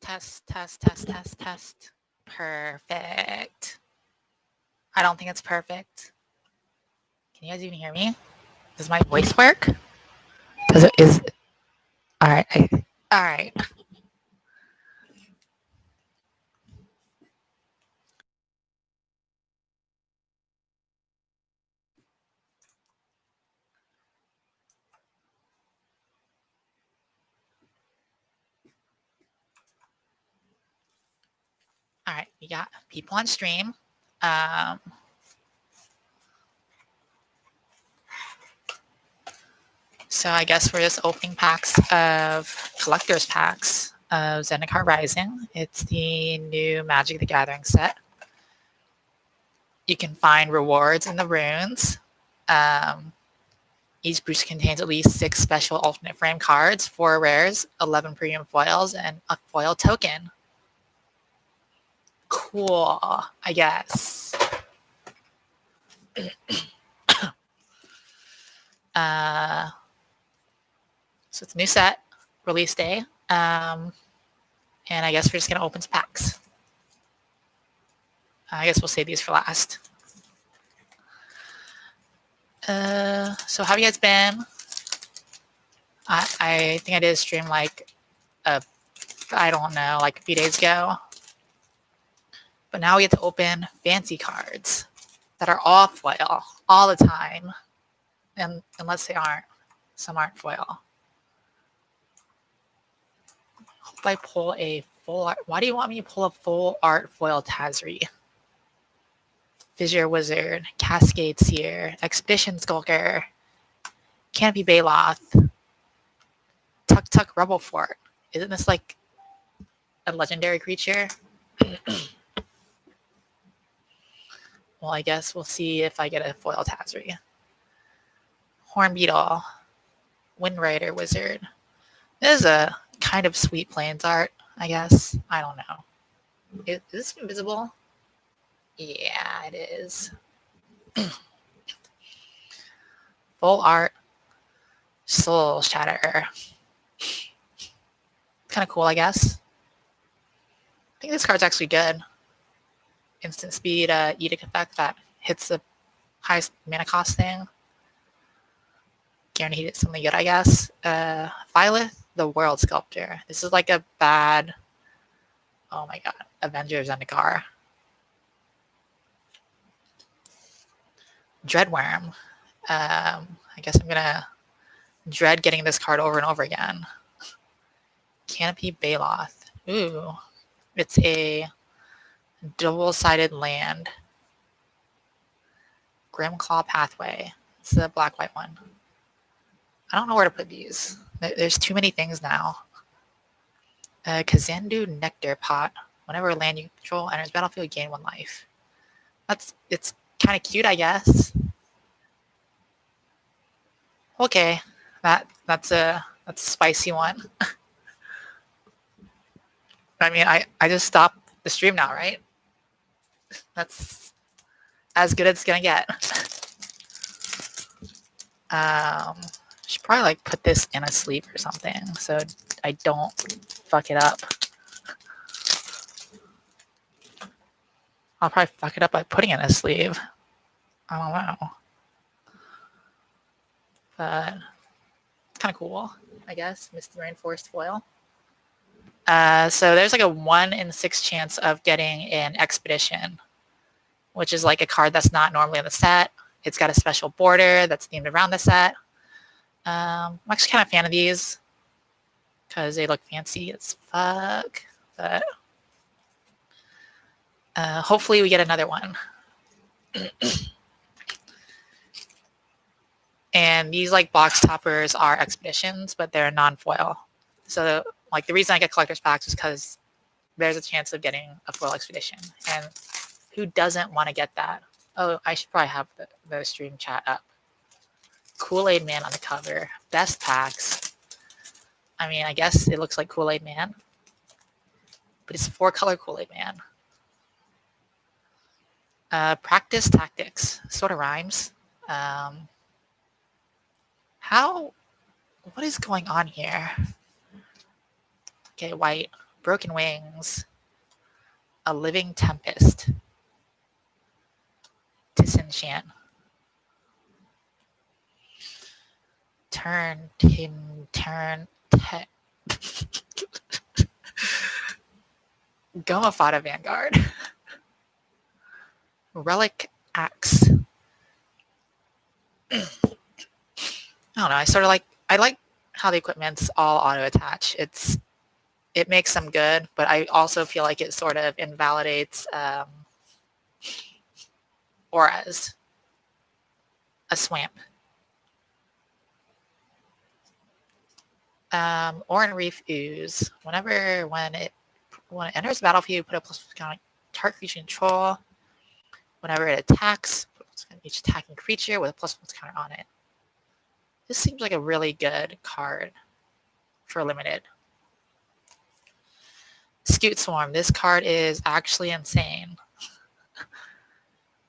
Test. Perfect. I don't think it's perfect. Can you guys even hear me? Does my voice work? Does it is all right. All right. All right, we got people on stream. So I guess we're just opening packs of collector's packs of Zendikar Rising. It's the new Magic the Gathering set. You can find rewards in the runes. Each booster contains at least 6 special alternate frame cards, 4 rares, 11 premium foils, and a foil token. Cool, I guess. So it's a new set, release day. And I guess we're just going to open some packs. I guess we'll save these for last. So how have you guys been? I think I did a stream like I don't know, like a few days ago. But now we get to open fancy cards that are all foil all the time. And unless they aren't, some aren't foil. Hope I pull a full art. Why do you want me to pull a full art foil Tazri? Fissure Wizard, Cascade Seer, Expedition Skulker, Canopy Baloth, Tuk Rubble Fort. Isn't this like a legendary creature? Well, I guess we'll see if I get a foil Tazri. Hornbeetle, Windrider Wizard. This is a kind of sweet plains art, I guess. I don't know. Is this invisible? Yeah, it is. Full art. Soul Shatter. Kind of cool, I guess. I think this card's actually good. Instant speed, edict effect that hits the highest mana cost thing. Guaranteed it's something good, I guess. Violet, the World Sculptor. This is like a bad, oh my god, Avengers Zendikar. Dreadworm. I guess I'm gonna dread getting this card over and over again. Canopy Baloth. Ooh, it's a double-sided land. Grimclaw Pathway. It's the black-white one. I don't know where to put these. There's too many things now. Kazandu Nectar Pot. Whenever a land you control enters battlefield, gain 1 life. It's kind of cute, I guess. Okay, that's a spicy one. I mean, I just stopped the stream now, right? That's as good as it's gonna get. Should probably like put this in a sleeve or something so I don't fuck it up. I'll probably fuck it up by putting it in a sleeve. I don't know. But kind of cool, I guess. Misty Rainforest foil. So there's like a 1 in 6 chance of getting an Expedition, which is like a card that's not normally in the set. It's got a special border that's themed around the set. I'm actually kind of a fan of these because they look fancy as fuck. But hopefully we get another one. And these like box toppers are Expeditions, but they're non-foil. So like the reason I get collector's packs is because there's a chance of getting a foil Expedition. And who doesn't want to get that? Oh, I should probably have the stream chat up. Kool-Aid Man on the cover. Best packs. I mean, I guess it looks like Kool-Aid Man. But it's 4-color Kool-Aid Man. Practice Tactics. Sort of rhymes. What is going on here? Okay, white. Broken Wings, a Living Tempest, Disenchant, turn, Gomafada Vanguard, Relic Axe. I don't know. I like how the equipment's all auto attach. It makes them good, but I also feel like it sort of invalidates auras. A Swamp. Oran Reef Ooze. When it enters the battlefield, put a plus counter target creature control. Whenever it attacks, put each attacking creature with a plus counter on it. This seems like a really good card for limited. Scoot Swarm. This card is actually insane.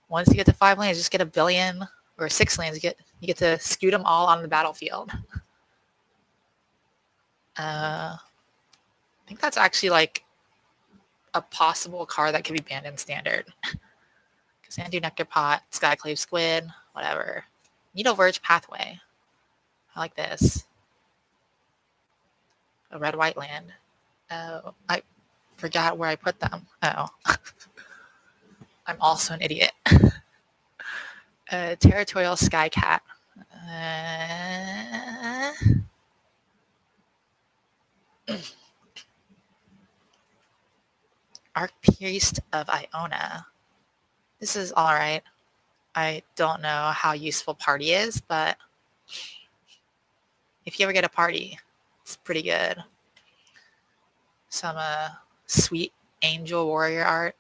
Once you get to 5 lands, just get a billion, or 6 lands, you get to scoot them all on the battlefield. I think that's actually like a possible card that could be banned in Standard. Xandu Nectar Pot, Skyclave Squid, whatever. Needle Verge Pathway. I like this. A red-white land. Oh, I forgot where I put them. Oh. I'm also an idiot. Territorial Skycat. Archpriest of Iona. This is alright. I don't know how useful Party is, but if you ever get a Party, it's pretty good. Some sweet Angel Warrior art.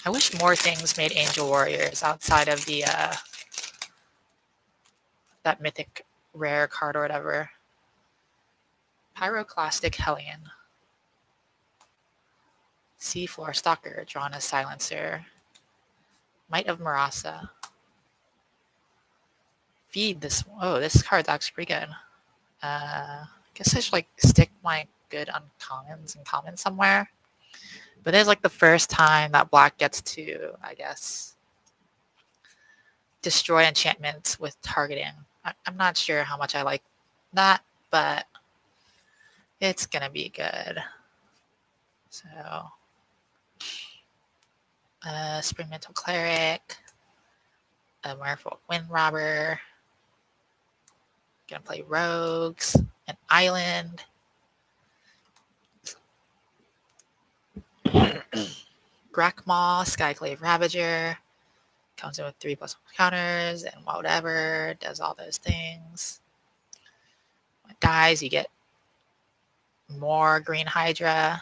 I wish more things made Angel Warriors outside of the that mythic rare card or whatever. Pyroclastic Hellion. Seafloor Stalker, drawn as Silencer. Might of Marasa. Feed this. Oh, this card's actually pretty good. I guess I should like stick my good uncommons and commons somewhere. But this is like the first time that black gets to, I guess, destroy enchantments with targeting. I'm not sure how much I like that, but it's gonna be good. So, Spring Mental Cleric, a Merfolk Wind Robber. Gonna play Rogues, an Island. Grakmaw, Skyclave Ravager. Comes in with 3+ counters and whatever. Does all those things. When it dies, you get more Green Hydra.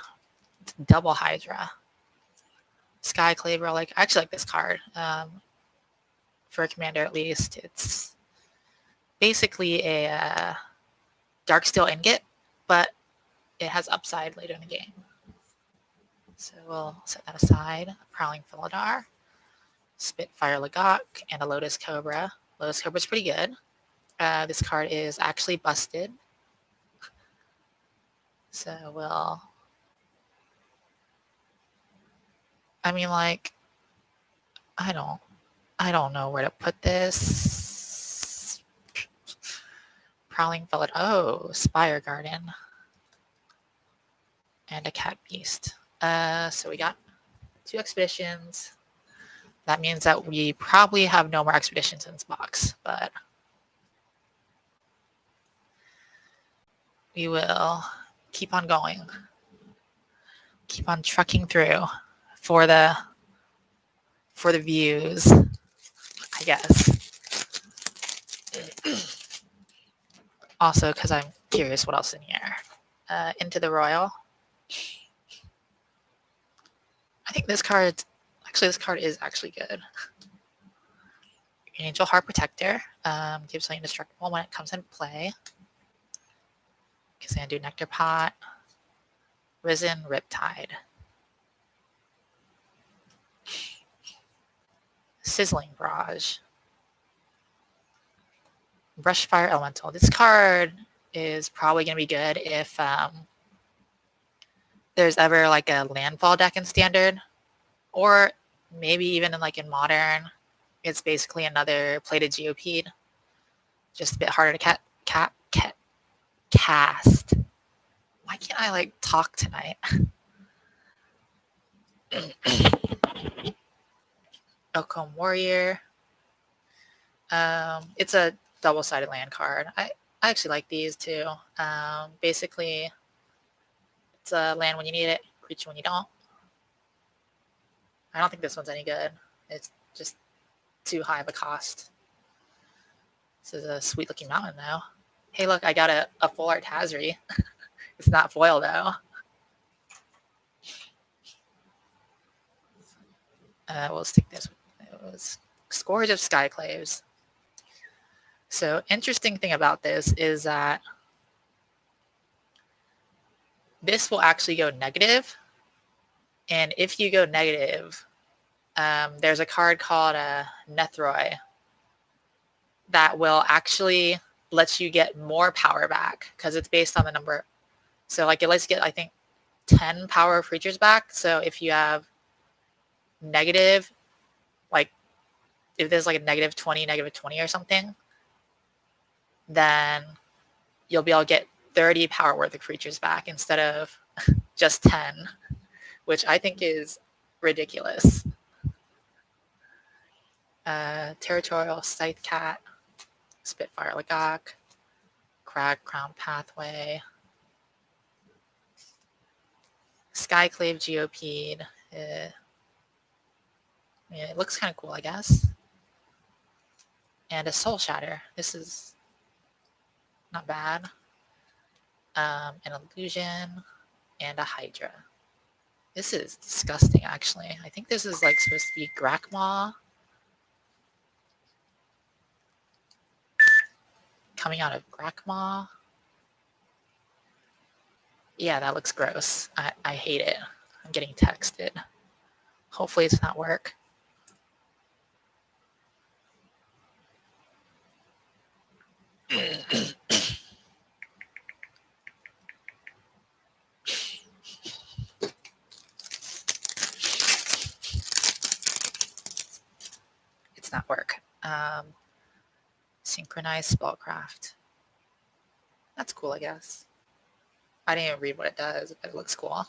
It's double Hydra. Skyclave Relic. I actually like this card. For a commander at least. It's basically a Darksteel Ingot, but it has upside later in the game. So we'll set that aside. Prowling Philodar, Spitfire Lagok, and a Lotus Cobra. Lotus Cobra's pretty good. This card is actually busted. So we'll... I mean, like, I don't know where to put this. Prowling Philodar. Oh, Spire Garden. And a Cat Beast. So we got 2 expeditions. That means that we probably have no more expeditions in this box, but we will keep on going. Keep on trucking through for the views, I guess. Also, because I'm curious what else in here. Into the Royal. I think this card is actually good. Angel Heart Protector. Gives something indestructible when it comes into play. Xandu Nectar Pot. Risen Riptide. Sizzling Barrage. Brushfire Elemental. This card is probably going to be good if there's ever like a landfall deck in Standard, or maybe even in like in Modern. It's basically another plated GOP, just a bit harder to cast. Why can't I like talk tonight? Oakham Warrior. It's a double-sided land card. I actually like these too. Basically, it's a land when you need it, creature when you don't. I don't think this one's any good. It's just too high of a cost. This is a sweet-looking mountain, though. Hey, look, I got a full art Tazri. It's not foil, though. We'll stick this. It was Scourge of Skyclaves. So, interesting thing about this is that this will actually go negative. And if you go negative, there's a card called Nethroi that will actually let you get more power back because it's based on the number. So like it lets you get, I think, 10 power of creatures back. So if you have negative, like if there's like a negative 20 or something, then you'll be able to get 30 power worth of creatures back instead of just 10, which I think is ridiculous. Territorial Scythe Cat, Spitfire Lagok, Crag Crown Pathway, Skyclave GOP'd. Yeah, it looks kind of cool, I guess. And a Soul Shatter. This is not bad. An Illusion and a Hydra. This is disgusting, actually. I think this is like supposed to be Grakmaw coming out of Grakmaw. Yeah, that looks gross. I hate it. I'm getting texted. Hopefully it's not work. It's not work. Synchronized Spellcraft. That's cool, I guess. I didn't even read what it does, but it looks cool.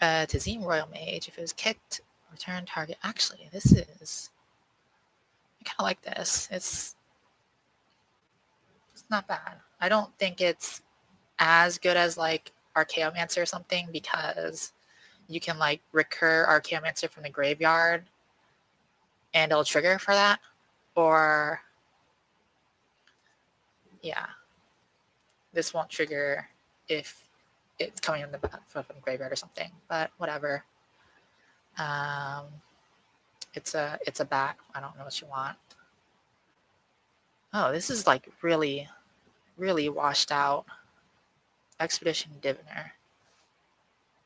Tazim Royal Mage. If it was kicked, return target. Actually, this is... I kind of like this. It's not bad. I don't think it's as good as like Archaeomancer or something because you can like recur Archaeomancer from the graveyard and it'll trigger for that. Or yeah, this won't trigger if it's coming from the graveyard or something, but whatever. It's a bat. I don't know what you want. Oh, this is like really, really washed out. Expedition Diviner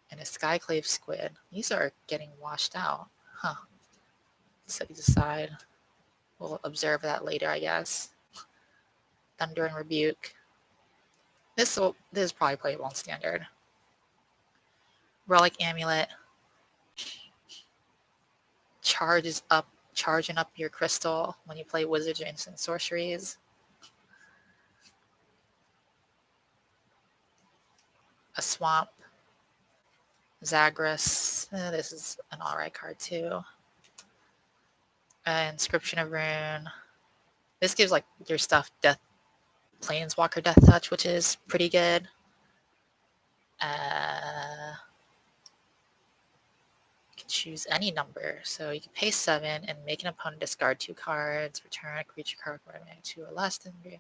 and a Skyclave Squid. These are getting washed out. Huh. Set these aside. We'll observe that later, I guess. Thundering Rebuke. This is probably playable in Standard. Relic Amulet. Charging up your crystal when you play wizards or instant sorceries. A Swamp. Zagreus. This is an alright card too. Inscription of Rune. This gives like your stuff Planeswalker Death Touch, which is pretty good. You can choose any number. So you can pay 7 and make an opponent discard 2 cards, return a creature card for a 2 or less than green.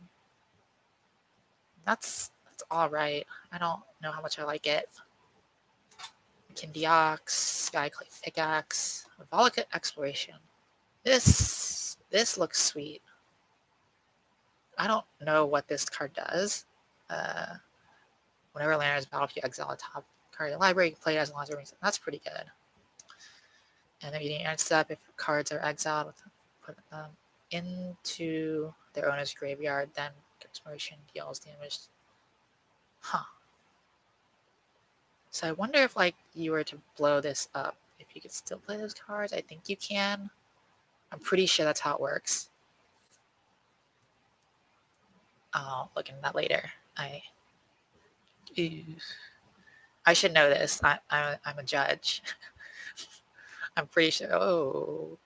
That's alright. I don't know how much I like it. Kindiox, Skyclave Pickaxe, Volca Exploration. This looks sweet. I don't know what this card does. Whenever land is battlefield, you exile a top card of the library. You can play it as long as it rings. That's pretty good. And then you need to step if cards are exiled, put them into their owner's graveyard, then gets motion, deals damage. Huh. So I wonder if like you were to blow this up, if you could still play those cards. I think you can. I'm pretty sure that's how it works. I'll look into that later. I should know this. I'm a judge. I'm pretty sure. Oh,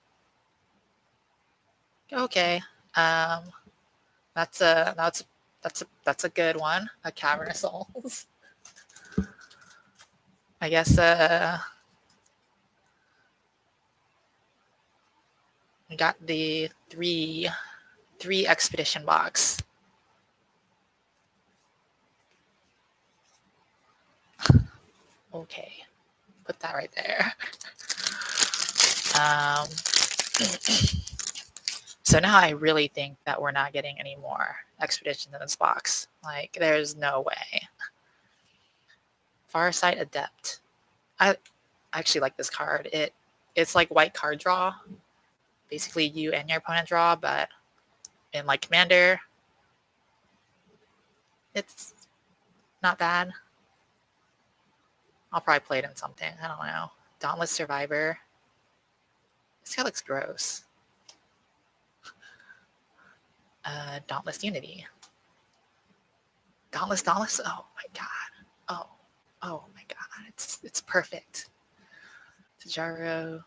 okay. That's a good one. A Cavern of Souls. I guess we got the three expedition box. Okay, put that right there. So now I really think that we're not getting any more expeditions in this box. Like, there's no way. Farsight Adept. I actually like this card. It's like white card draw. Basically, you and your opponent draw, but in like Commander, it's not bad. I'll probably play it in something. I don't know. Dauntless Survivor. This guy looks gross. Dauntless Unity. Dauntless. Oh my god. Oh my god. It's perfect. Tajaro.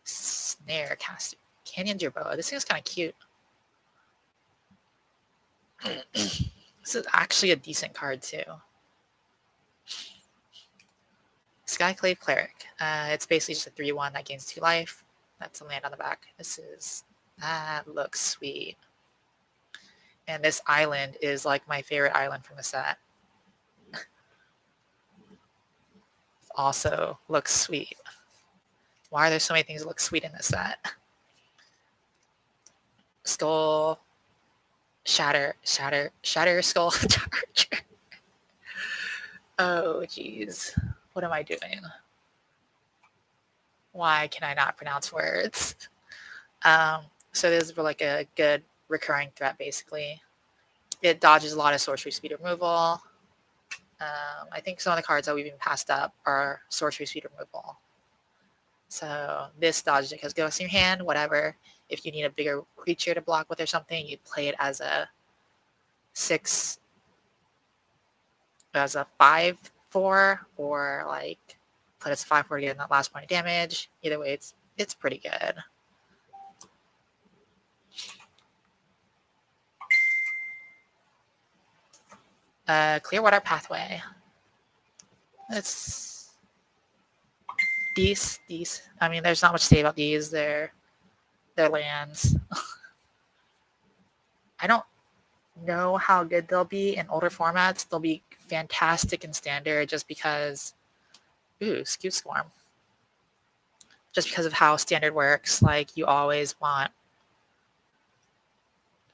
Snare Caster. Canyon Jerboa. This thing's kind of cute. This is actually a decent card too. Skyclave Cleric. It's basically just a 3/1 that gains 2 life. That's a land on the back. That looks sweet. And this island is like my favorite island from the set. Also looks sweet. Why are there so many things that look sweet in this set? Skull, Shatter Skull Charger. Oh, jeez. What am I doing? Why can I not pronounce words? So this is like a good recurring threat, basically. It dodges a lot of sorcery speed removal. I think some of the cards that we've even passed up are sorcery speed removal. So this dodges it because it goes in your hand, whatever. If you need a bigger creature to block with or something, you play it as a 5/4, or like put it as a 5/4 to get that last point of damage. Either way, it's pretty good. Clearwater Pathway. It's these. I mean, there's not much to say about these. They're lands. I don't know how good they'll be in older formats. They'll be fantastic in standard just because. Ooh, Scoot Swarm. Just because of how standard works. Like, you always want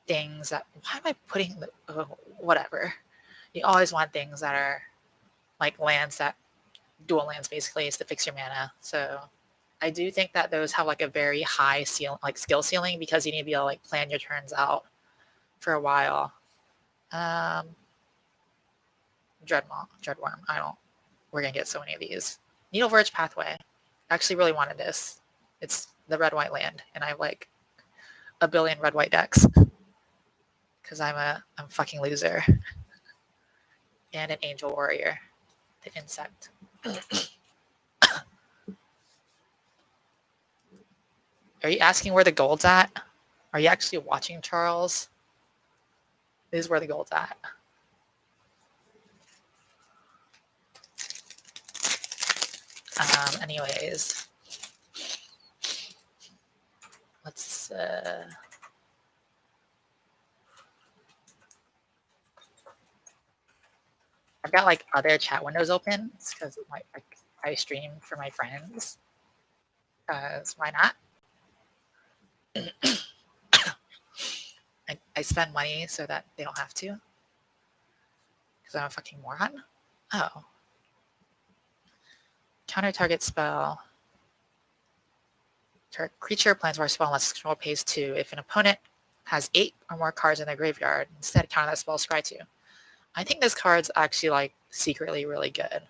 things that. Why am I putting the. Oh, whatever. You always want things that are like lands that. Dual lands, basically, is to fix your mana. So I do think that those have like a very high skill ceiling, because you need to be able to like plan your turns out for a while. Dreadworm. We're gonna get so many of these. Needle Verge Pathway. I actually really wanted this. It's the red-white land, and I have like a billion red-white decks because I'm fucking loser. And an Angel Warrior, the insect. Are you asking where the gold's at? Are you actually watching, Charles? This is where the gold's at. Anyways, let's. I've got like other chat windows open because I stream for my friends. Why not? I spend money so that they don't have to. Because I'm a fucking moron. Oh. Counter target spell. Creature plans for a spell unless control pays 2. If an opponent has 8 or more cards in their graveyard. Instead, counter that spell scry 2. I think this card's actually like secretly really good.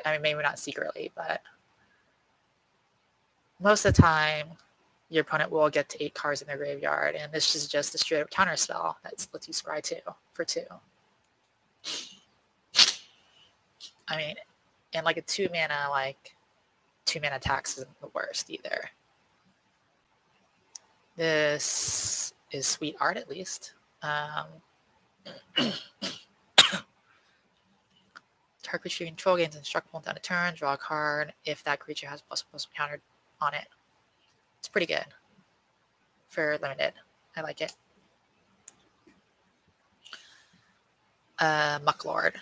I mean, maybe not secretly, but most of the time, your opponent will get to 8 cards in their graveyard, and this is just a straight up counter spell that lets you scry 2 for 2. I mean, and like a 2 mana, like 2 mana tax isn't the worst either. This is sweet art, at least. Target creature you control gains indestructible on a turn, draw a card if that creature has +1/+1 counter on it. It's pretty good for limited. I like it. Mucklord.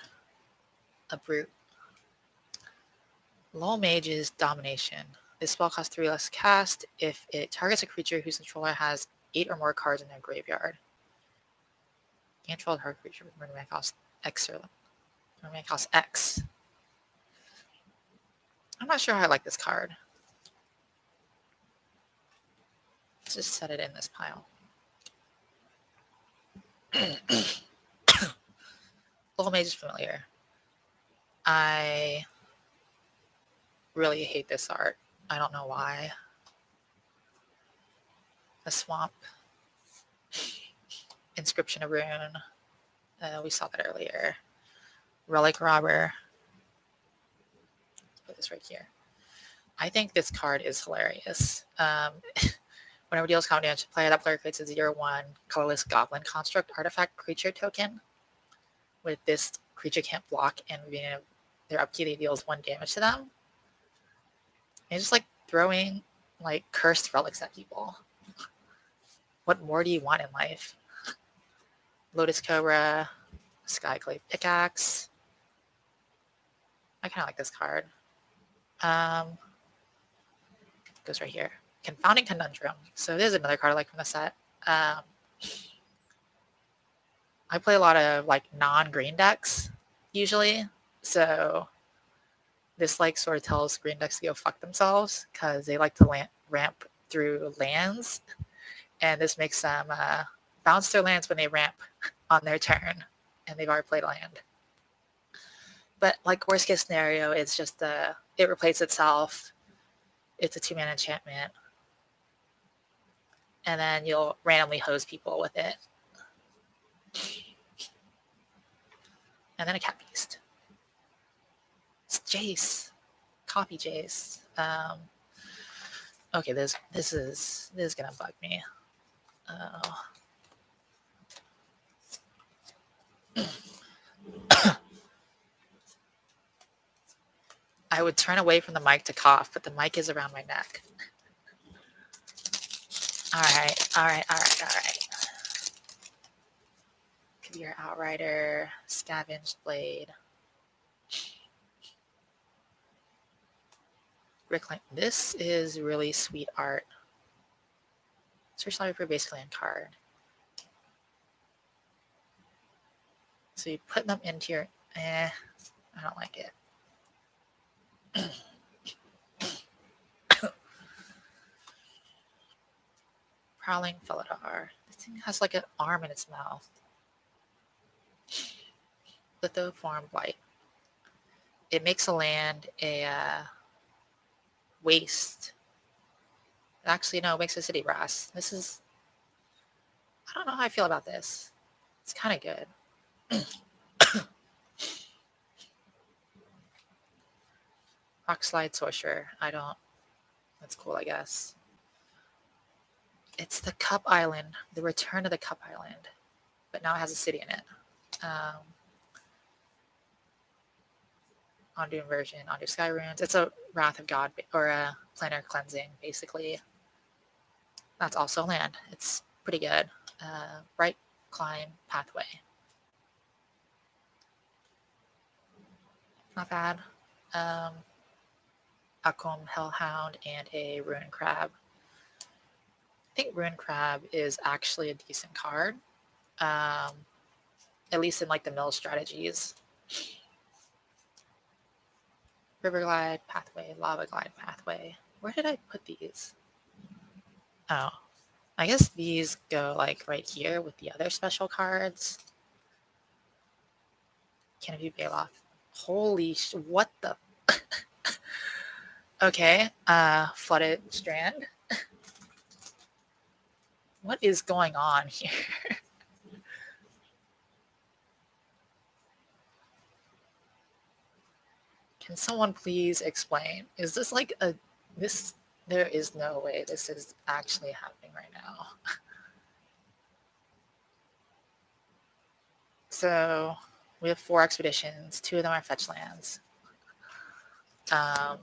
A brute. Lull Mage's Domination. This spell costs 3 less to cast if it targets a creature whose controller has 8 or more cards in their graveyard. Can't control a target creature with mana cost X or mana cost X. I'm not sure how I like this card. Let's just set it in this pile. Lull Mage is familiar. I really hate this art. I don't know why. A swamp. Inscription of Rune. We saw that earlier. Relic Robber. Let's put this right here. I think this card is hilarious. Whenever deals combat damage to player, that player creates a 0/1 colorless goblin construct artifact creature token. With this, creature can't block, and being their upkeep, it deals 1 damage to them. And it's just like throwing like cursed relics at people. What more do you want in life? Lotus Cobra, Skyclave Pickaxe. I kind of like this card. Goes right here. Confounding Conundrum. So there's another card I like from the set. I play a lot of like non-green decks usually, so this like sort of tells green decks to go fuck themselves because they like to ramp through lands, and this makes them bounce their lands when they ramp on their turn, and they've already played a land. But like worst case scenario, it's just it replaces itself. It's a 2-mana enchantment. And then you'll randomly hose people with it. And then a Cat Beast. It's Jace. Copy Jace. Okay, this is gonna bug me. I would turn away from the mic to cough, but the mic is around my neck. All right. Could be your Outrider, Scavenged Blade. Reclaim. This is really sweet art. Search library for basic land card. So you put them into your... I don't like it. Prowling Felidar. This thing has like an arm in its mouth. Lithoform Blight. It makes a land a waste. Actually, no, it makes a city brass. This is... I don't know how I feel about this. It's kind of good. Rockslide Sorcerer. I don't... That's cool, I guess. It's the Cup Island. The Return of the Cup Island. But now it has a city in it. Ondu Inversion, Ondu Sky Runes. It's a Wrath of God, or a Planar Cleansing, basically. That's also land. It's pretty good. Right Climb Pathway. Not bad. Akom Hellhound and a Ruin Crab. I think Ruin Crab is actually a decent card. At least in like the mill strategies. River Glide Pathway, Lava Glide Pathway. Where did I put these? Oh, I guess these go like right here with the other special cards. Canopy Bailoff. Holy what the? Okay, Flooded Strand. What is going on here? Can someone please explain? Is this like this? There is no way this is actually happening right now. So we have 4 expeditions. 2 of them are fetch lands. I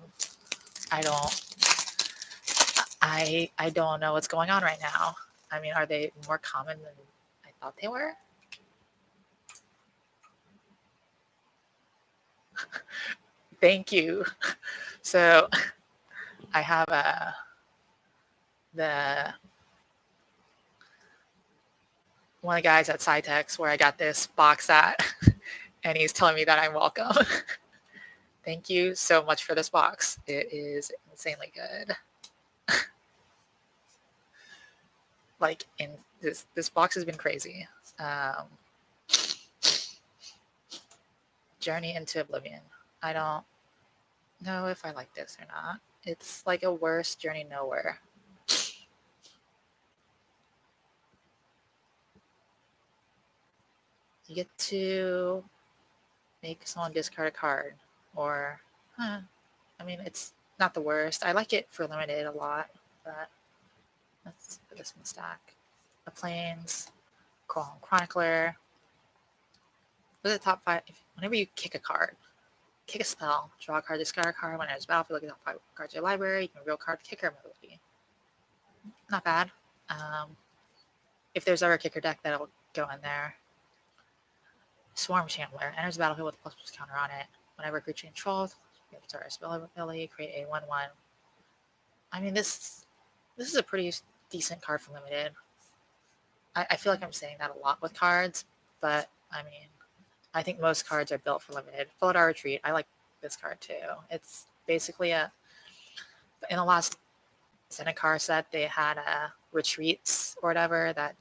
don't know what's going on right now. I mean, are they more common than I thought they were? Thank you. So I have one of the guys at SciTex where I got this box at, and he's telling me that I'm welcome. Thank you so much for this box. It is insanely good. Like, in this box has been crazy. Journey into Oblivion. I don't know if I like this or not. It's like a worse Journey Nowhere. You get to make someone discard a card, or, I mean, it's not the worst. I like it for limited a lot, but let's put this in the stack. The Plains, Chronicler. Look at the top 5. Whenever you kick a card, kick a spell, draw a card, discard a card. When it enters battlefield, look at the top 5 cards of your library. You can reveal card kicker ability. Not bad. If there's ever a kicker deck, that'll go in there. Swarm Shambler enters the battlefield with a ++ counter on it. Whenever a creature controls, you have to spell ability, create a 1/1. I mean, this is a pretty decent card for limited. I feel like I'm saying that a lot with cards, but I mean, I think most cards are built for limited. Felidar Retreat, I like this card too. It's basically in the last Zendikar set, they had retreats or whatever that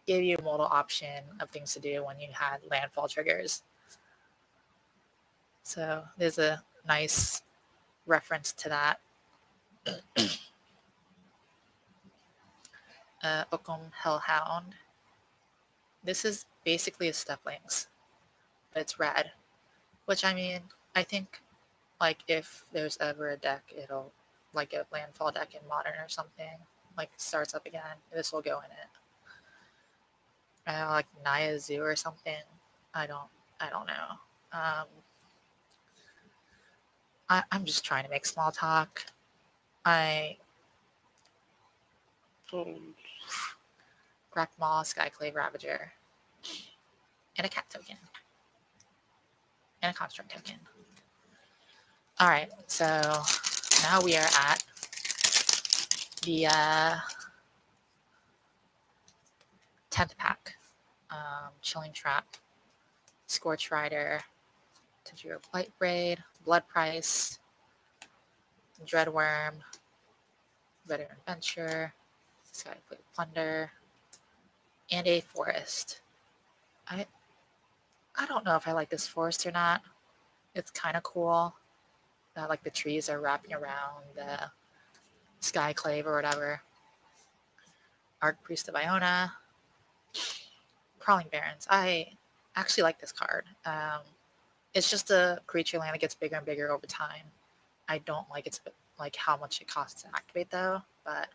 gave you a multiple option of things to do when you had landfall triggers. So there's a nice reference to that. Occam Hellhound. This is basically a Steplings, but it's red. Which, I mean, I think, like, if there's ever a deck, it'll, like a landfall deck in Modern or something, like, starts up again, this will go in it. Like Naya Zoo or something. I don't know. I'm just trying to make small talk. Grakmaw, Skyclave Ravager, and a cat token, and a construct token. Alright, so now we are at the 10th pack. Chilling Trap, Scorch Rider, Tajiro Blight Braid, Blood Price, Dreadworm, Veteran Adventure, Skyclave Plunder, and a Forest. I don't know if I like this forest or not. It's kind of cool that like the trees are wrapping around the Skyclave or whatever. Archpriest of Iona, Crawling Barrens. I actually like this card. It's just a creature land that gets bigger and bigger over time. I don't like its like how much it costs to activate though, but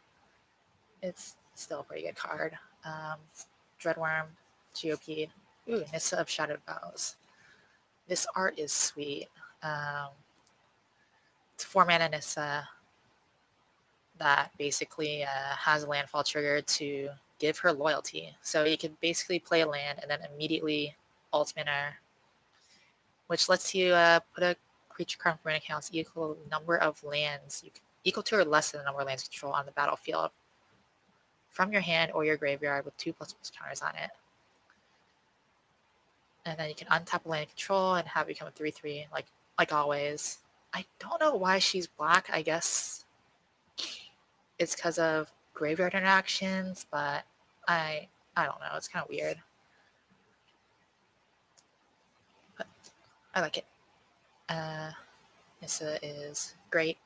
it's still a pretty good card. Dreadworm, GOP. Ooh, Nissa of Shadowed Vows. This art is sweet. It's 4-mana Nissa that basically has a landfall trigger to give her loyalty. So you can basically play a land and then immediately ultimate her, which lets you put a creature card from accounts equal number of lands, equal to or less than the number of lands you control on the battlefield from your hand or your graveyard with 2++ counters on it. And then you can untap a land you control and have it become a 3/3, like always. I don't know why she's black. I guess it's because of graveyard interactions, but I don't know. It's kind of weird. But I like it. Nissa is great.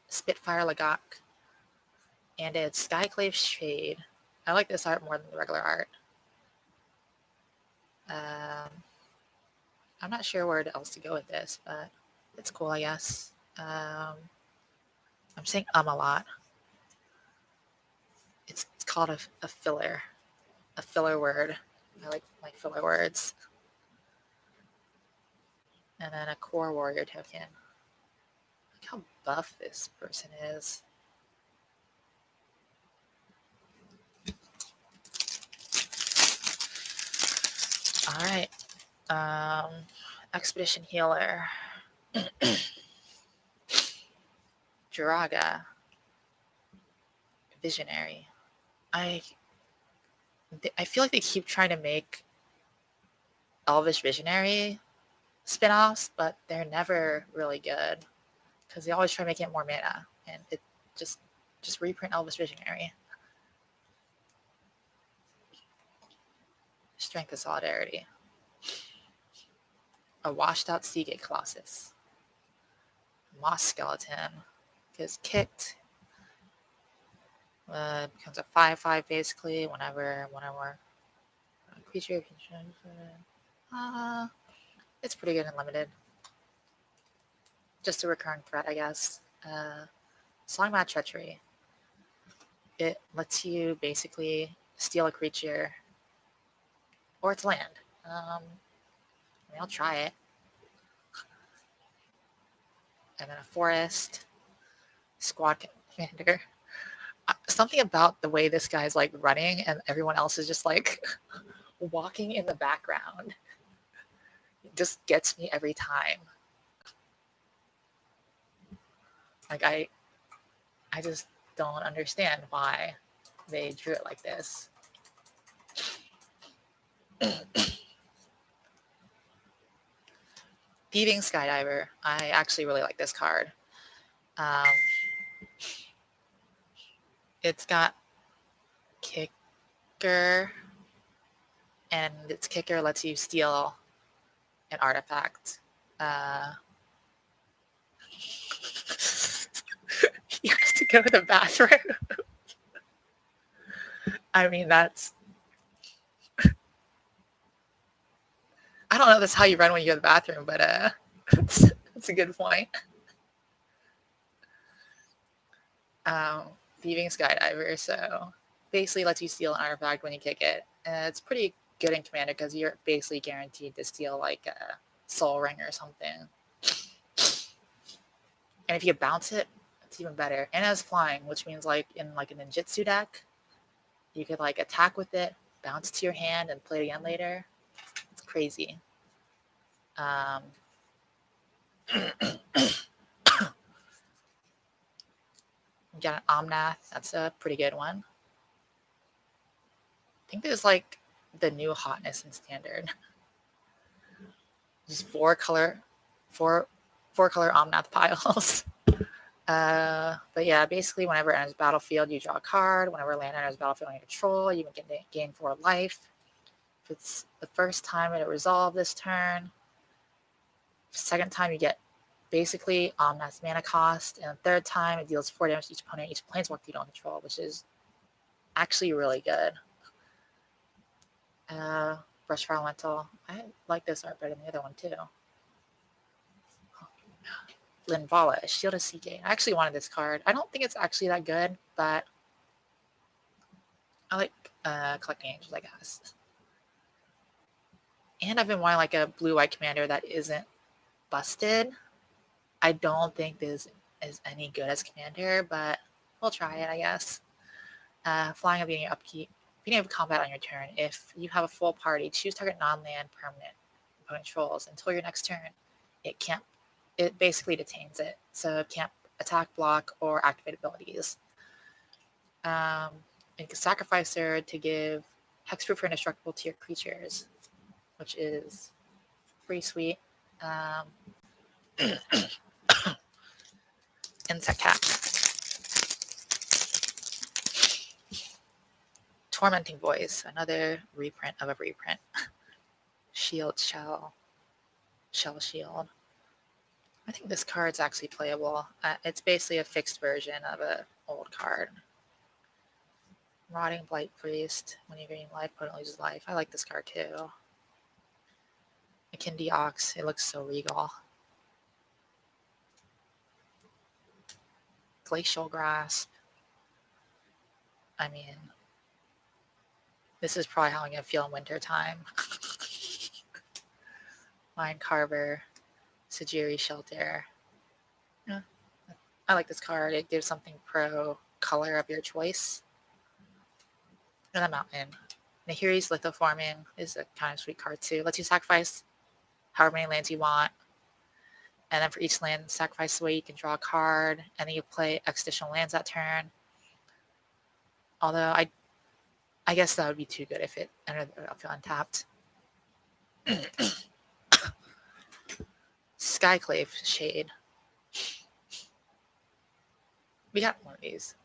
Spitfire Lagok. And it's Skyclave Shade. I like this art more than the regular art. I'm not sure where else to go with this, but it's cool, I guess. I'm saying a lot. It's called a filler word. I like my filler words. And then a core warrior token. Look how buff this person is. All right. Expedition Healer. Jiraga. Visionary. I feel like they keep trying to make Elvish Visionary spin-offs, but they're never really good because they always try to make it more mana, and it just reprint Elvish Visionary. Strength of Solidarity. A washed out Seagate Colossus. Moss Skeleton. Gets kicked. Becomes a 5/5 basically whenever creature. It's pretty good and limited. Just a recurring threat, I guess. Songmat Treachery. It lets you basically steal a creature or its land. I'll try it. And then a forest. Squad commander. Something about the way this guy's like running and everyone else is just like walking in the background. It just gets me every time. Like I just don't understand why they drew it like this. Thieving Skydiver. I actually really like this card. It's got kicker, and its kicker lets you steal an artifact. You have to go to the bathroom. I mean, that's... I don't know if that's how you run when you go to the bathroom, but that's a good point. Thieving Skydiver, so basically lets you steal an artifact when you kick it. It's pretty good in Commander because you're basically guaranteed to steal like a Soul Ring or something. And if you bounce it, it's even better. And it has flying, which means like in like a ninjutsu deck, you could like attack with it, bounce to your hand, and play it again later. It's crazy. You got an Omnath. That's a pretty good one. I think there's like the new hotness in Standard. Just four color Omnath piles. But yeah, basically whenever it enters battlefield, you draw a card. Whenever land enters battlefield on your control, you can gain 4 life. If it's the first time it resolved this turn, second time you get basically Omnath's mana cost, and the third time it deals 4 damage to each opponent, each planeswalker you don't control, which is actually really good. Brushfire Elemental. I like this art better than the other one too. Linvala, Shield of Seagate. I actually wanted this card. I don't think it's actually that good, but I like collecting angels, I guess. And I've been wanting like a blue-white commander that isn't busted. I don't think this is any good as commander, but we'll try it, I guess. Flying at the beginning of upkeep. Beginning of combat on your turn. If you have a full party, choose target non-land permanent opponent controls until your next turn. It basically detains it, so it can't attack, block, or activate abilities. You can sacrifice her to give hexproof or indestructible to your creatures, which is pretty sweet. Insect Cat. Tormenting Voice, another reprint of a reprint. Shield Shell Shield. I think this card's actually playable. It's basically a fixed version of an old card. Rotting Blight Priest. When you gain life, opponent loses life. I like this card too. Akindi Ox. It looks so regal. Glacial Grasp. I mean, this is probably how I'm going to feel in winter time. Lion Carver. Sajiri Shelter. Yeah, I like this card. It gives something pro color of your choice. And a mountain. Nahiri's Lithoforming is a kind of sweet card too. Lets you sacrifice however many lands you want. And then for each land sacrifice away, you can draw a card. And then you play X additional lands that turn. Although I guess that would be too good if it entered the battlefield untapped. Skyclave Shade. We got one of these.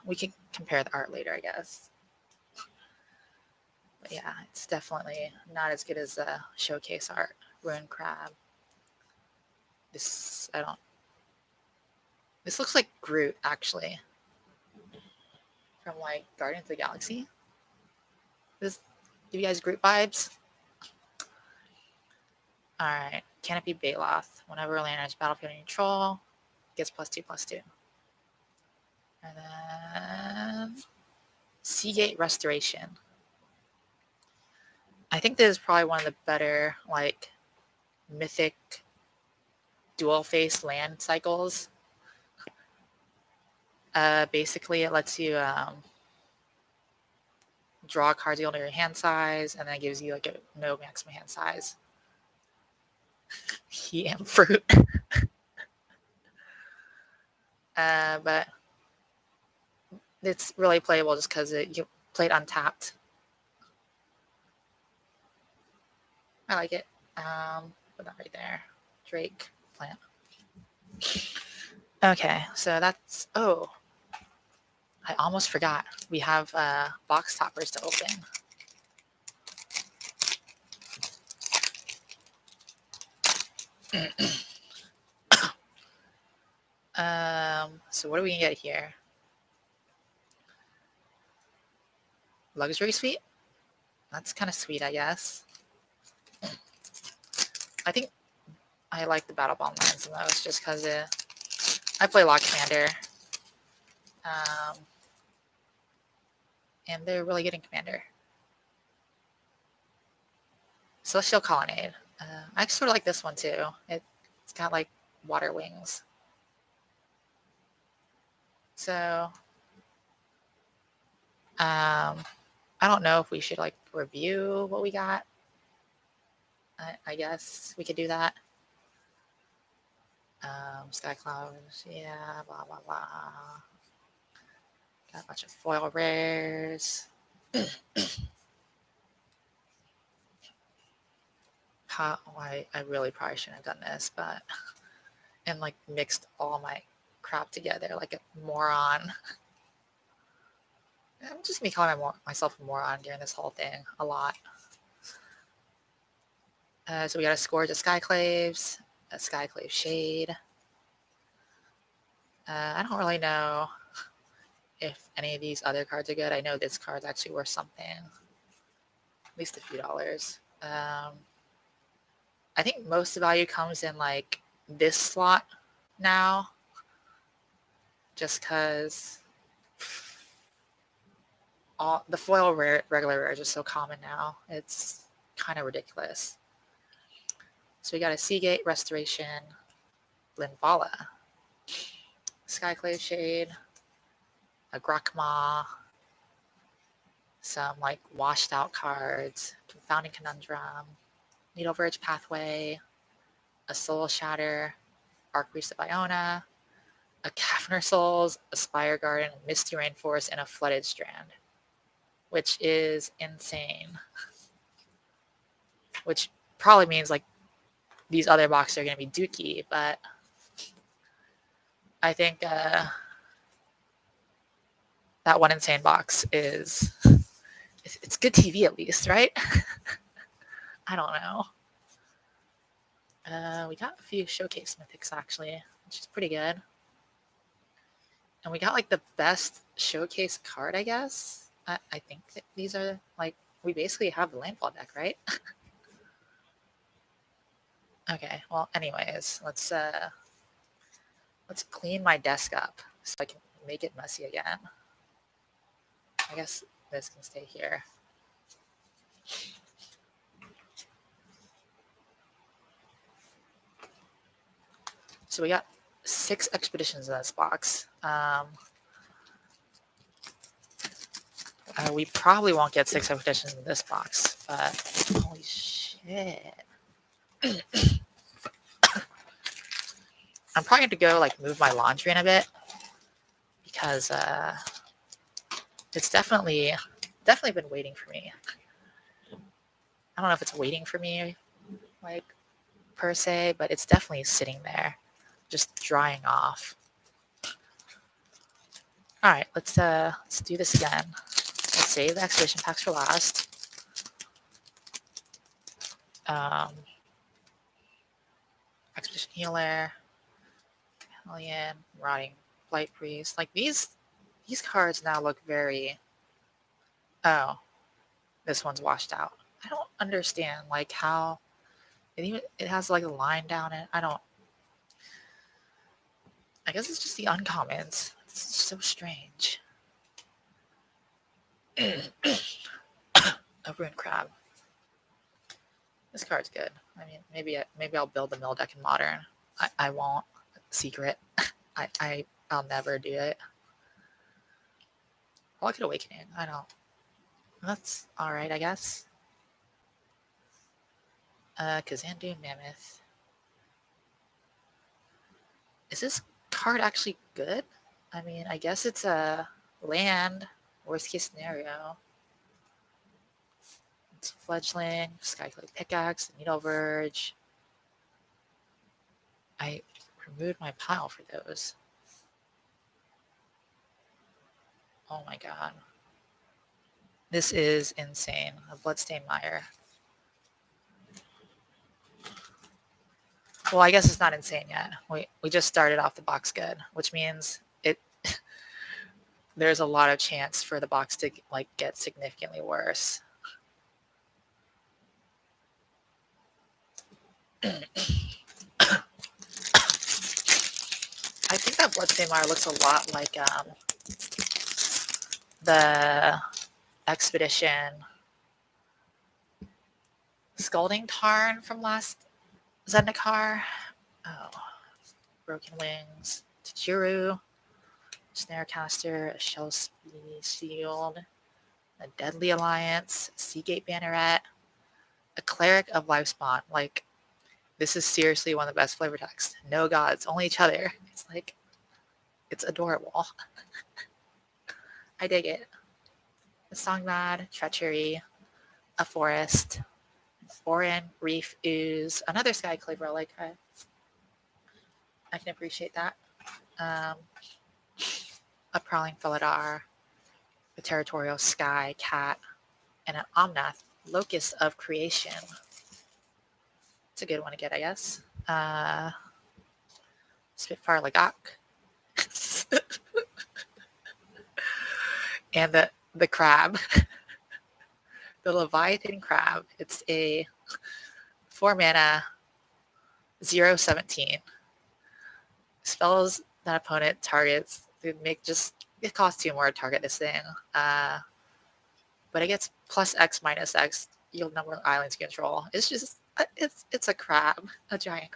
We can compare the art later, I guess. But yeah, it's definitely not as good as the showcase art. Ruin Crab. This looks like Groot, actually. From like Guardians of the Galaxy. Does give you guys Groot vibes? Alright. Canopy Baloth. Whenever a land enters battlefield in control, gets +2/+2. And then Seagate Restoration. I think this is probably one of the better like mythic dual face land cycles. Basically it lets you draw cards equal to your hand size, and then it gives you like no maximum hand size. Yam fruit. But it's really playable just because you play it untapped. I like it. Put that right there. Drake plant. Okay, so that's I almost forgot. We have box toppers to open. So what do we can get here? Luxury Suite? That's kind of sweet, I guess. I think I like the Battle Bomb lands the most just because I play a lot of Commander. And they're really good in Commander. Celestial Colonnade. I actually sort of like this one too. It's got like water wings. So, I don't know if we should like review what we got. I guess we could do that. Sky Clouds, yeah, blah, blah, blah. Got a bunch of foil rares. I really probably shouldn't have done this, but and like mixed all my crap together like a moron. I'm just gonna be calling myself a moron during this whole thing a lot. So we got a Scourge of Skyclaves, a Skyclave Shade. I don't really know if any of these other cards are good. I know this card's actually worth something, at least a few dollars. I think most of the value comes in like this slot now, just because all the foil regular rares are so common now. It's kind of ridiculous. So we got a Seagate Restoration, Linvala, Skyclave Shade, a Grakma, some like washed out cards, Confounding Conundrum, Needle Verge Pathway, a Soul Shatter, Archpriest of Iona, a Cavern Souls, a Spire Garden, Misty Rainforest, and a Flooded Strand, which is insane. Which probably means like these other boxes are going to be dookie, but I think that one insane box is It's good TV at least, right? I don't know. We got a few showcase mythics actually, which is pretty good. And we got like the best showcase card, I guess. I think that these are like, we basically have the landfall deck, right? Okay, well, anyways, let's clean my desk up so I can make it messy again. I guess this can stay here. So we got 6 expeditions in this box. We probably won't get 6 expeditions in this box, but holy shit. I'm probably going to go like move my laundry in a bit because it's definitely been waiting for me. I don't know if it's waiting for me like per se, but it's definitely sitting there just drying off. All right, let's do this again. Let's save the expedition packs for last. Expedition healer, Hellion, rotting blight priest. Like these cards now look very. Oh, this one's washed out. I don't understand like how it has like a line down it. I guess it's just the uncommons. It's so strange. A ruined crab. This card's good. I mean, maybe I'll build the mill deck in modern. I won't. Secret. I'll never do it. Rocket Awakening. I don't. That's all right, I guess. Kazandu Mammoth. Is this card actually good? I mean, I guess it's a land. Worst case scenario. It's Fledgling, Skyclave Pickaxe, Needle Verge. I removed my pile for those. Oh my god. This is insane. A Bloodstained Mire. Well, I guess it's not insane yet. We just started off the box good, which means it there's a lot of chance for the box to like get significantly worse. I think that Bloodstained Mire looks a lot like the expedition Scalding Tarn from last Zendikar. Oh, Broken Wings, Tajiru, Snarecaster, a Shell Shield, a Deadly Alliance, Seagate Banneret, a Cleric of Lifespawn. Like, this is seriously one of the best flavor texts. No gods, only each other. It's like, it's adorable. I dig it. A Songbird, Treachery, a Forest, Orin, Reef, Ooze, another Skyclave Relic. I can appreciate that. A Prowling Felidar, a Territorial Sky Cat, and an Omnath, Locust of Creation. It's a good one to get, I guess. Spitfire Lagak. And the crab. The Leviathan Crab. It's a 4-mana 0/17. Spells that opponent targets. It costs 2 more to target this thing. But it gets plus X minus X yield number of islands you control. It's just it's a crab, a giant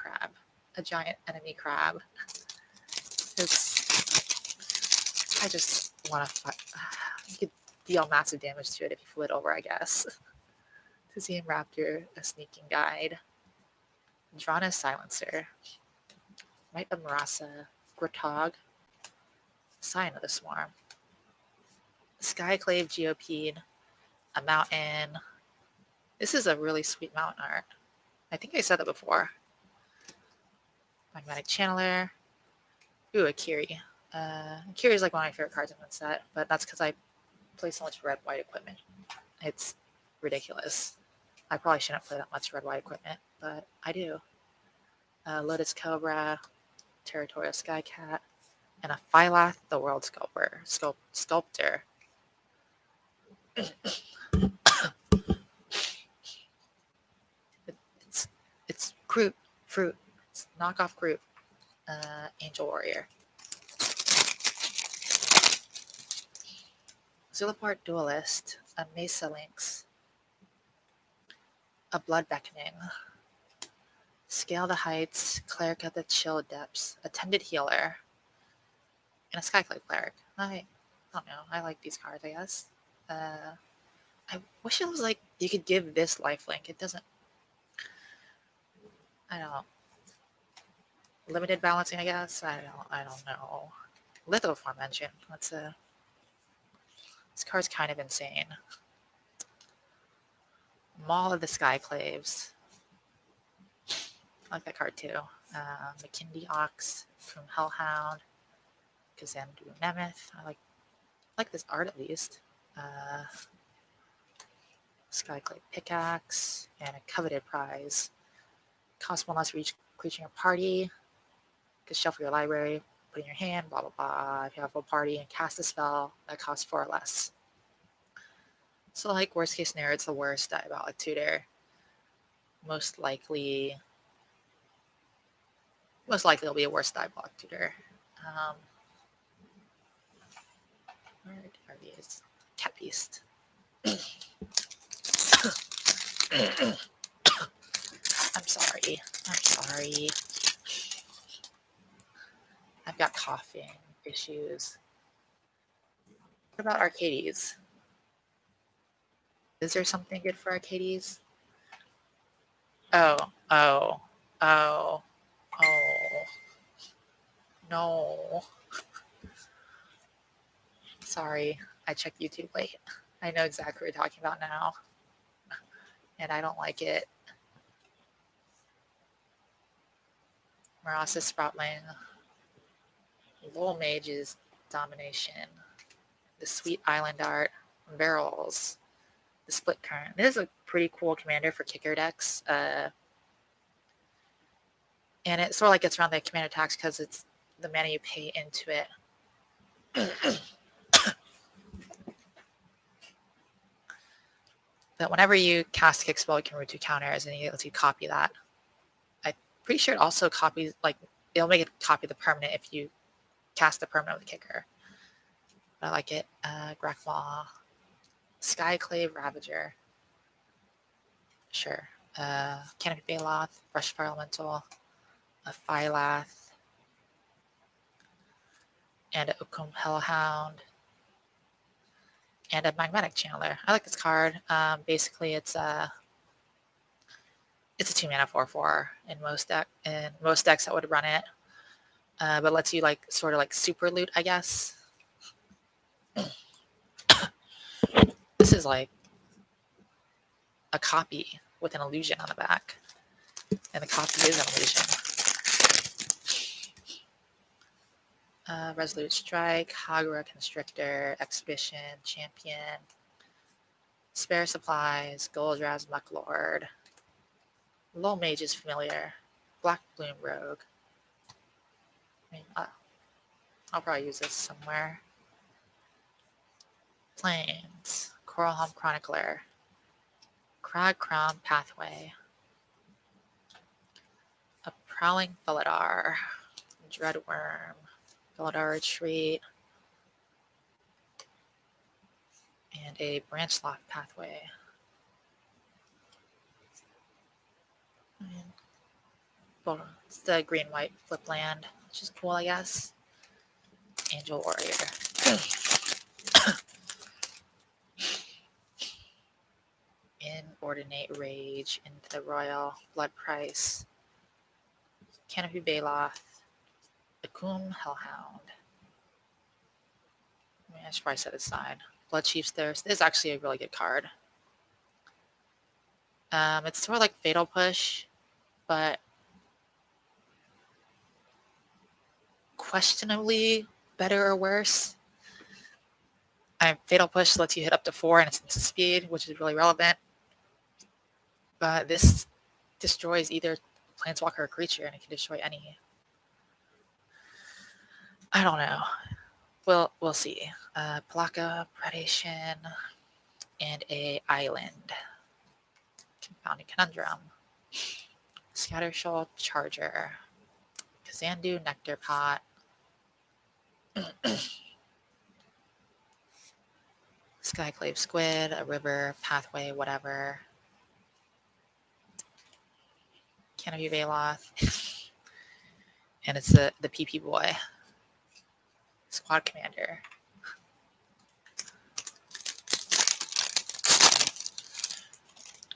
enemy crab. I just want to. You could deal massive damage to it if you flew it over, I guess. Tizian Raptor, a Sneaking Guide. Drana Silencer. Might of Marasa, Grotog. Sign of the Swarm. Skyclave Geopede, a mountain. This is a really sweet mountain art. I think I said that before. Magmatic Channeler. Ooh, a Kiri. Kiri is like one of my favorite cards in that set, but that's because I play so much red-white equipment. It's ridiculous. I probably shouldn't play that much red-white equipment, but I do. Lotus Cobra, Territorial Skycat, and a Phylath, the World Sculptor. It's Groot, Fruit. It's knockoff Groot. Angel Warrior. Zulaport Duelist, a Mesa Lynx, a Blood Beckoning, Scale the Heights, Cleric of the Chill Depths, Attended Healer, and a Skyclave Cleric. I don't know. I like these cards, I guess. I wish it was like you could give this lifelink. It doesn't. I don't know. Limited balancing, I guess. I don't know. Lithoform Engine. This card's kind of insane. Maul of the Skyclaves. I like that card too. McKindy Ox from Hellhound. Kazandu Nemeth. I like this art at least. Skyclave Pickaxe and a Coveted Prize. Cost 1 less for each creature in your party. Could shuffle your library, put in your hand, blah blah blah. If you have a full party and cast a spell, that costs 4 or less. So like worst case scenario, it's the worst Diabolic Tutor. Most likely it'll be a worse Diabolic Tutor. Where are these? Cat Beast. I'm sorry. I've got coughing issues. What about Arcades? Is there something good for Arcades? Oh. No. Sorry, I checked YouTube late. I know exactly what you're talking about now. And I don't like it. Marasis Sproutling. Lowell Mage's Domination. The Sweet Island Art. Barrels. The Split Current. This is a pretty cool commander for kicker decks. And it sort of like gets around the commander tax because it's the mana you pay into it. But whenever you cast kick spell, you can root 2 counters, and it lets you copy that. I'm pretty sure it also copies, like, it'll make it copy the permanent if you cast the permanent with a kicker. But I like it. Grakmaw. Skyclave Ravager. Sure. Canopy Baloth. Brushfire Elemental. A Phylath. And a Ukum Hellhound. And a Magnetic Channeler. I like this card. Basically, it's a 2-mana 4/4 in most decks that would run it, but lets you like sort of like super loot, I guess. This is like a copy with an illusion on the back, and the copy is an illusion. Resolute Strike, Hagura Constrictor, Expedition, Champion, Spare Supplies, Goldraz Mucklord, Lowell Mage is familiar, Black Bloom Rogue. I mean, I'll probably use this somewhere. Plains, Coralhelm Chronicler, Crag Crown Pathway, a Prowling Felidar, Dreadworm, Felidar Retreat, and a Branchloft Pathway. Well, it's the green-white flip land, which is cool, I guess. Angel Warrior. Inordinate Rage into the Royal Blood Price. Canopy Baloth. Akum Hellhound. I should probably set it aside. Blood Chief's Thirst. This is actually a really good card. It's sort of like Fatal Push, but questionably better or worse. Fatal Push lets you hit up to 4 and it's instant speed, which is really relevant. But this destroys either planeswalker or creature, and it can destroy any. I don't know. We'll see. Plaka, Predation, and a Island. Confounding Conundrum. Scattershoal, Charger. Kazandu, Nectar Pot. Skyclave Squid, a river, pathway, whatever. Canopy Veloth. And it's the PP boy. Squad Commander.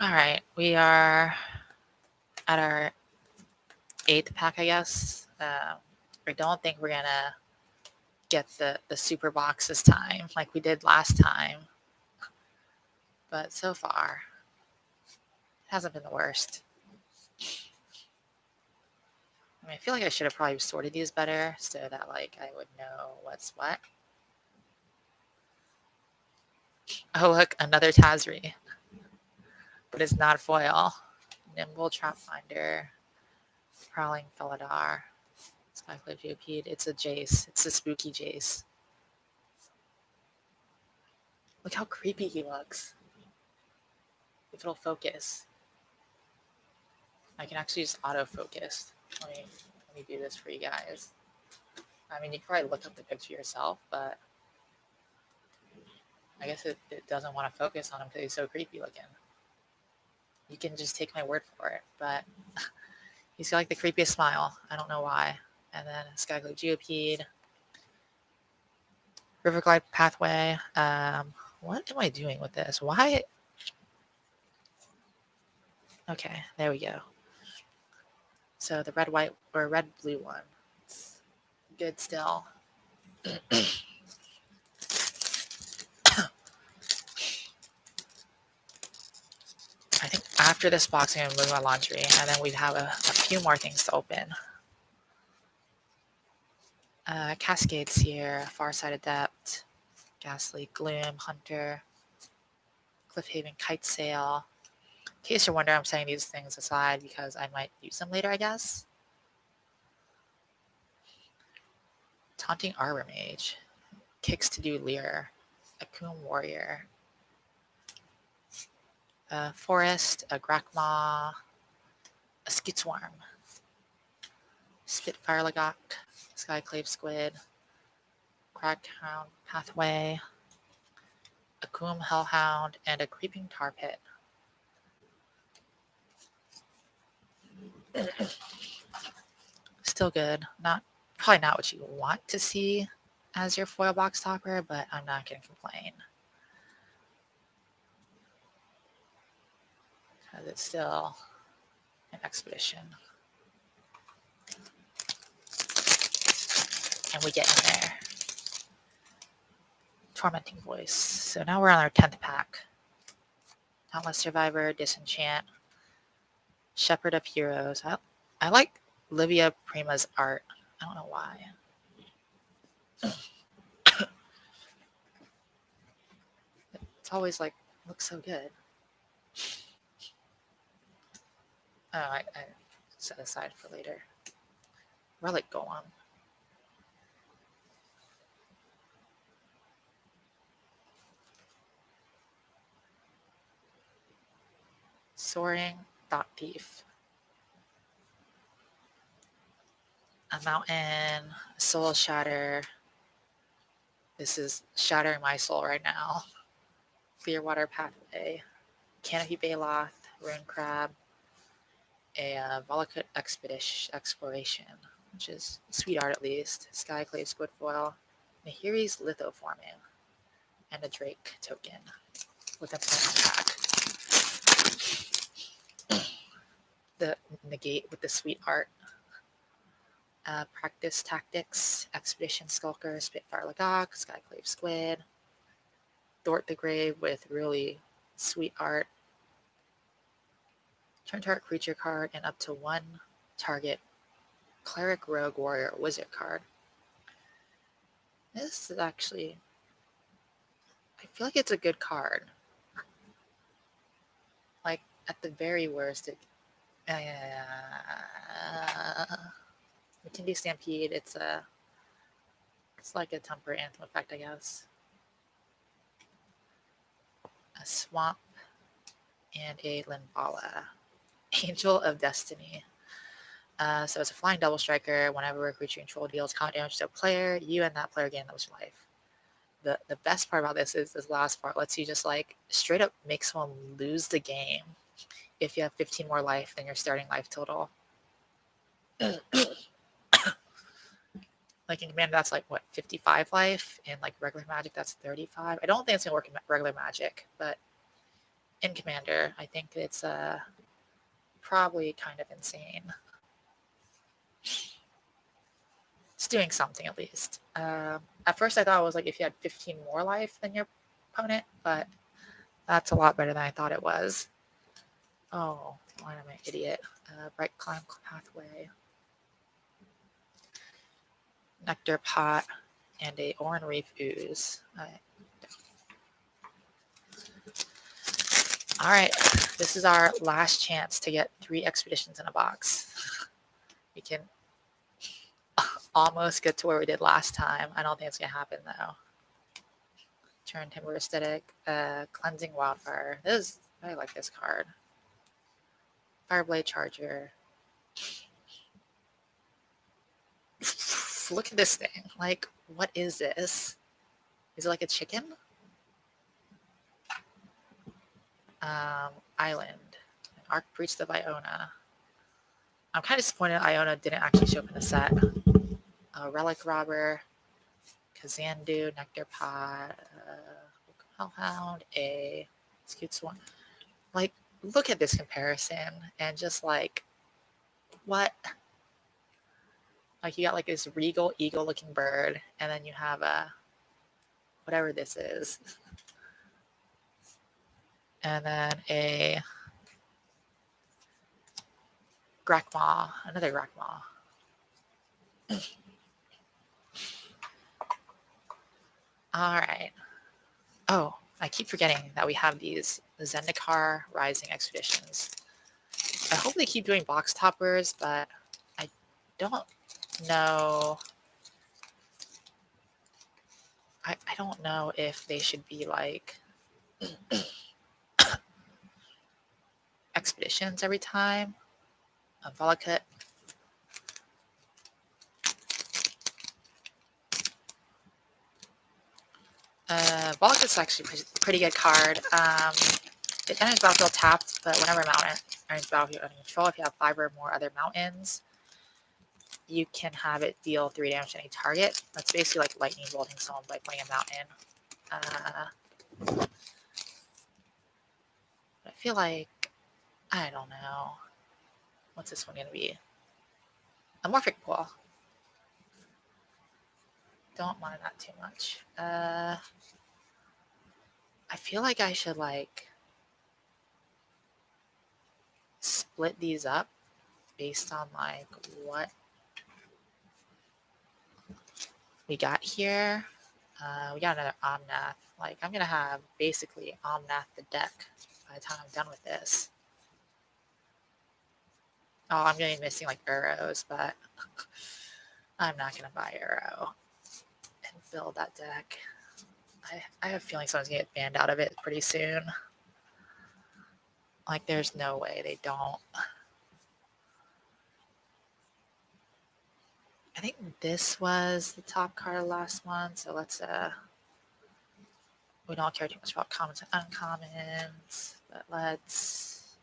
Alright, we are at our 8th pack, I guess. I don't think we're gonna get the super box this time like we did last time. But so far, it hasn't been the worst. I mean, I feel like I should have probably sorted these better so that like I would know what's what. Oh look, another Tazri. But it's not foil. Nimble Trapfinder. Prowling Felidar. Skyclave Geopede. It's a Jace. It's a spooky Jace. Look how creepy he looks. If it'll focus. I can actually just autofocus. Let me do this for you guys. I mean, you can probably look up the picture yourself, but I guess it doesn't want to focus on him because he's so creepy looking. You can just take my word for it, but he's got like the creepiest smile. I don't know why. And then Skyclave Geopede. Riverglide Pathway. What am I doing with this? Why? Okay, there we go. So the red-white or red-blue one. It's good still. I think after this box, I'm going to move my laundry, and then we have a few more things to open. Cascade Seer, Farsight Adept, Ghastly Gloom, Hunter, Cliffhaven Kite Sail. In case you're wondering, I'm setting these things aside because I might use them later, I guess. Taunting Arbor Mage, Kicks to Do Leer, Akum Warrior, Forest, a Grakmaw, a Skitsworm, Spitfire Lagok, Skyclave Squid, Crackhound Pathway, a Coom Hellhound, and a Creeping Tar Pit. Still good. Probably not what you want to see as your foil box topper, but I'm not going to complain. Because it's still an expedition. And we get in there. Tormenting Voice. So now we're on our 10th pack. Dauntless Survivor, Disenchant, Shepherd of Heroes. I like Livia Prima's art. I don't know why. It's always like, looks so good. Oh, I set aside for later. Relic Golem. Soaring Thought Thief. A Mountain, a Soul Shatter. This is shattering my soul right now. Clearwater Pathway. Canopy Baloth, Rune Crab, a Volakut Exploration, which is sweet art at least, Skyclave Squidfoil, Nahiri's Lithoforming, and a Drake token with a plan pack. The negate with the sweet art. Practice Tactics, Expedition Skulker, Spitfire Lagok, Skyclave Squid, Thort the Grave with really sweet art. Turn target creature card and up to one target Cleric, Rogue, Warrior, or Wizard card. This is actually I feel like it's a good card. Like, at the very worst, it... we can do Stampede. It's like a Temper Anthem effect, I guess. A Swamp and a Linvala. Angel of Destiny. So it's a flying double striker. Whenever a creature you control deals combat damage to a player, you and that player gain that much life. The best part about this is this last part lets you just like straight up make someone lose the game if you have 15 more life than your starting life total. Like in Commander, that's like what, 55 life? In like regular Magic, that's 35. I don't think it's gonna work in regular Magic, but in Commander, I think it's probably kind of insane. It's doing something at least. At first, I thought it was like if you had 15 more life than your opponent, but that's a lot better than I thought it was. Oh, why am I an idiot? Bright Climb Pathway, Nectar Pot, and a Oran Reef Ooze. All right, this is our last chance to get 3 expeditions in a box. We can almost get to where we did last time. I don't think it's gonna happen though. Turn Timber Aesthetic, Cleansing Wildfire. I like this card. Fireblade Charger. Look at this thing. Like, what is this? Is it like a chicken? Island. Arc Breach the Iona. I'm kind of disappointed Iona didn't actually show up in the set. Relic Robber. Kazandu, Nectar Pot, Hellhound, a Scoot Swan. Like, look at this comparison and just like, what? Like, you got like this regal eagle looking bird, and then you have whatever this is. And then a Grakmaw, another Grakmaw. All right. Oh, I keep forgetting that we have these Zendikar Rising Expeditions. I hope they keep doing box toppers, but I don't know. I don't know if they should be like expeditions every time. Volakut. Volakut's actually a pretty good card. It enters battlefield tapped, but whenever a mountain enters battlefield under control, if you have 5 or more other mountains, you can have it deal 3 damage to any target. That's basically like lightning bolting someone by playing a mountain. I feel like, I don't know. What's this one going to be? A Morphic Pool. Don't mind that too much. I feel like I should like split these up based on like what we got here. We got another Omnath. Like, I'm gonna have basically Omnath the deck by the time I'm done with this. Oh, I'm gonna be missing like arrows, but I'm not gonna buy arrow and build that deck. I have a feeling someone's gonna get banned out of it pretty soon. Like, there's no way they don't. I think this was the top card of the last one, so let's we don't care too much about commons and uncommons, but let's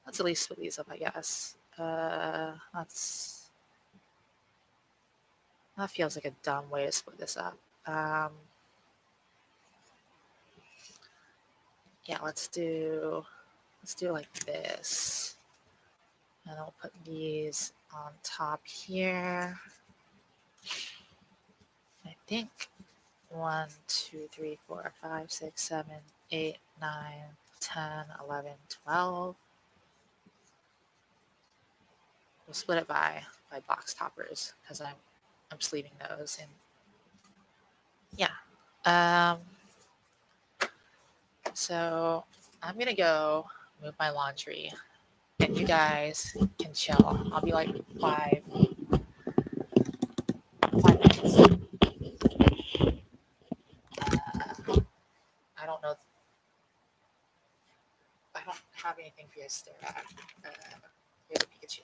at least split these up, I guess. That feels like a dumb way to split this up. Yeah, let's do like this. And I'll put these on top here. I think 1, 2, 3, 4, 5, 6, 7, 8, 9, 10, 11, 12. We'll split it by box toppers because I'm sleeving those, and yeah. So I'm gonna go move my laundry, and you guys can chill. I'll be like 5 minutes. I don't know. I don't have anything for you to stare at. Here's a Pikachu.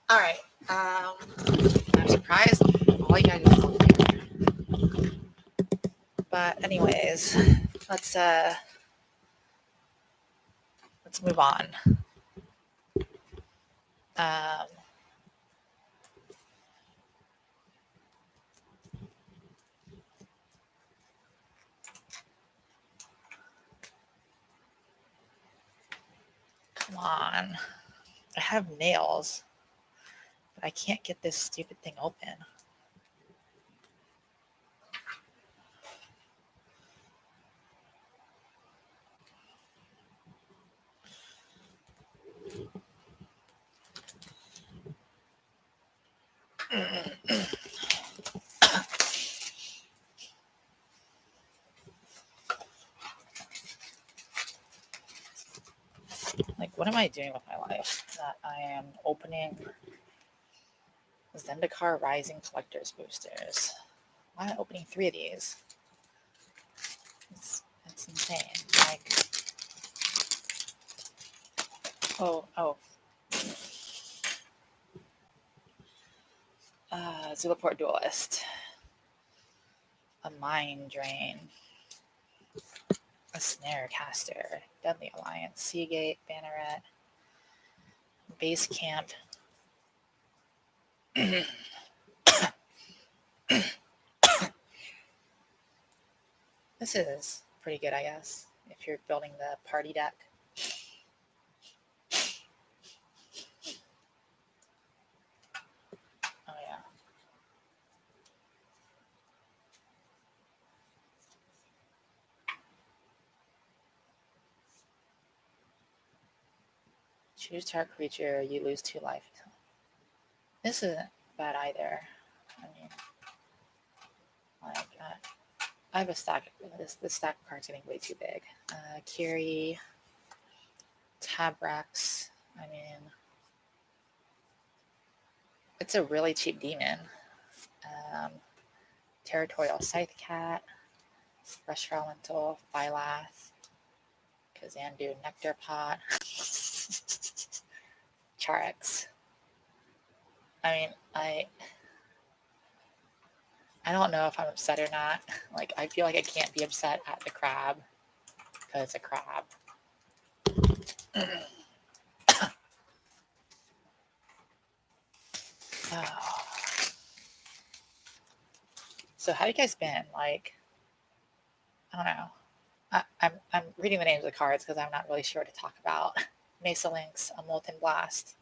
All right. I'm surprised all you guys are still here. But anyways, let's move on. Um, Come on. I have nails, but I can't get this stupid thing open. Like, what am I doing with my life? That I am opening Zendikar Rising Collector's Boosters. Why am I opening 3 of these? It's insane. Like, oh. Zulaport Duelist. A Mind Drain. A Snare Caster. Deadly Alliance. Seagate. Banneret. Base Camp. This is pretty good, I guess, if you're building the party deck. Oh, yeah. Choose target creature, you lose 2 life. This isn't bad either. I mean, like, I have a stack. This stack of cards getting way too big. Kiri, Tabrax. I mean, it's a really cheap demon. Territorial Scythe Cat, Fresh Elemental, Phylath, Kazandu Nectar Pot, Charex. I mean, I don't know if I'm upset or not. Like, I feel like I can't be upset at the crab because it's a crab. Oh. So how you guys been? Like, I don't know. I'm reading the names of the cards because I'm not really sure what to talk about. Mesa Lynx, a Molten Blast.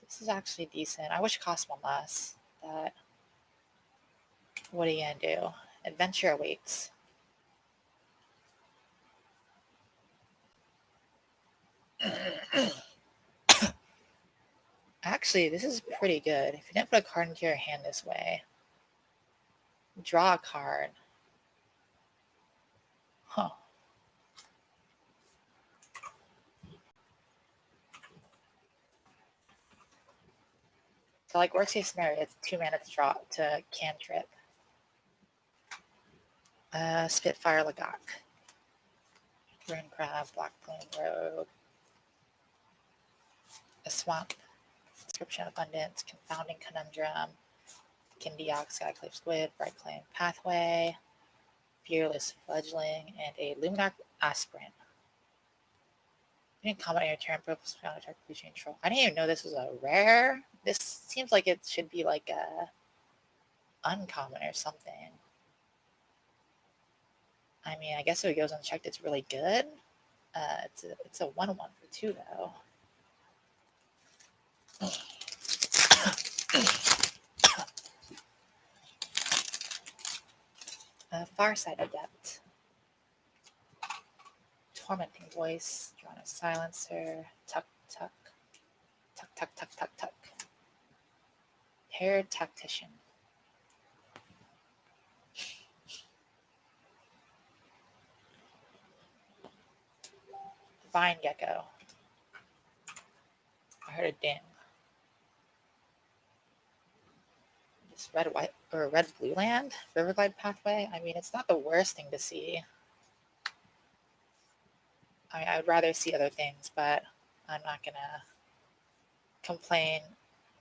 This is actually decent. I wish it cost one less, but what are you gonna do? Adventure awaits. Actually, this is pretty good. If you didn't put a card into your hand this way, draw a card. Huh. So, like, worst case scenario, it's 2 mana to draw to cantrip. Spitfire Lagak. Rune Crab, Black Plume Rogue. A Swamp. Description Abundance, Confounding Conundrum. Kindiok, Skyclave Squid, Bright Claim Pathway. Fearless Fledgling, and a Luminarch Aspirant. You didn't comment on your turn, purple found attack creature control. I didn't even know this was a rare. This seems like it should be like a uncommon or something. I mean, I guess if it goes unchecked, it's really good. It's a 1/1 for 2 though. Farside Adept. Tormenting Voice. Drawn a Silencer. Tuck, tuck. Tuck, tuck, tuck, tuck, tuck. Paired Tactician. Vine Gecko. I heard a ding. This red white or red blue land, Riverglide Pathway. I mean, it's not the worst thing to see. I mean, I would rather see other things, but I'm not gonna complain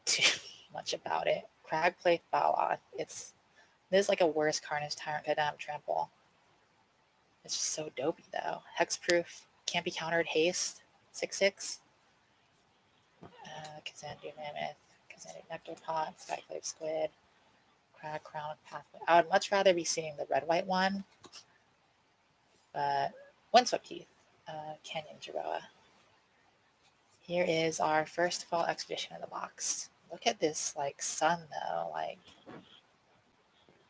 too much about it. Cragplay Thalath. This is like a worse Carnage Tyrant Kadam Trample. It's just so dopey though. Hexproof, can't be countered. Haste, 6/6. Kazandu Mammoth, Kazandu Nectar Pot, Skyclave Squid, Crag Crown Pathway. I would much rather be seeing the red-white one, but Windswept Heath, Canyon Giroa. Here is our first fall expedition in the box. Look at this, like, sun though. Like,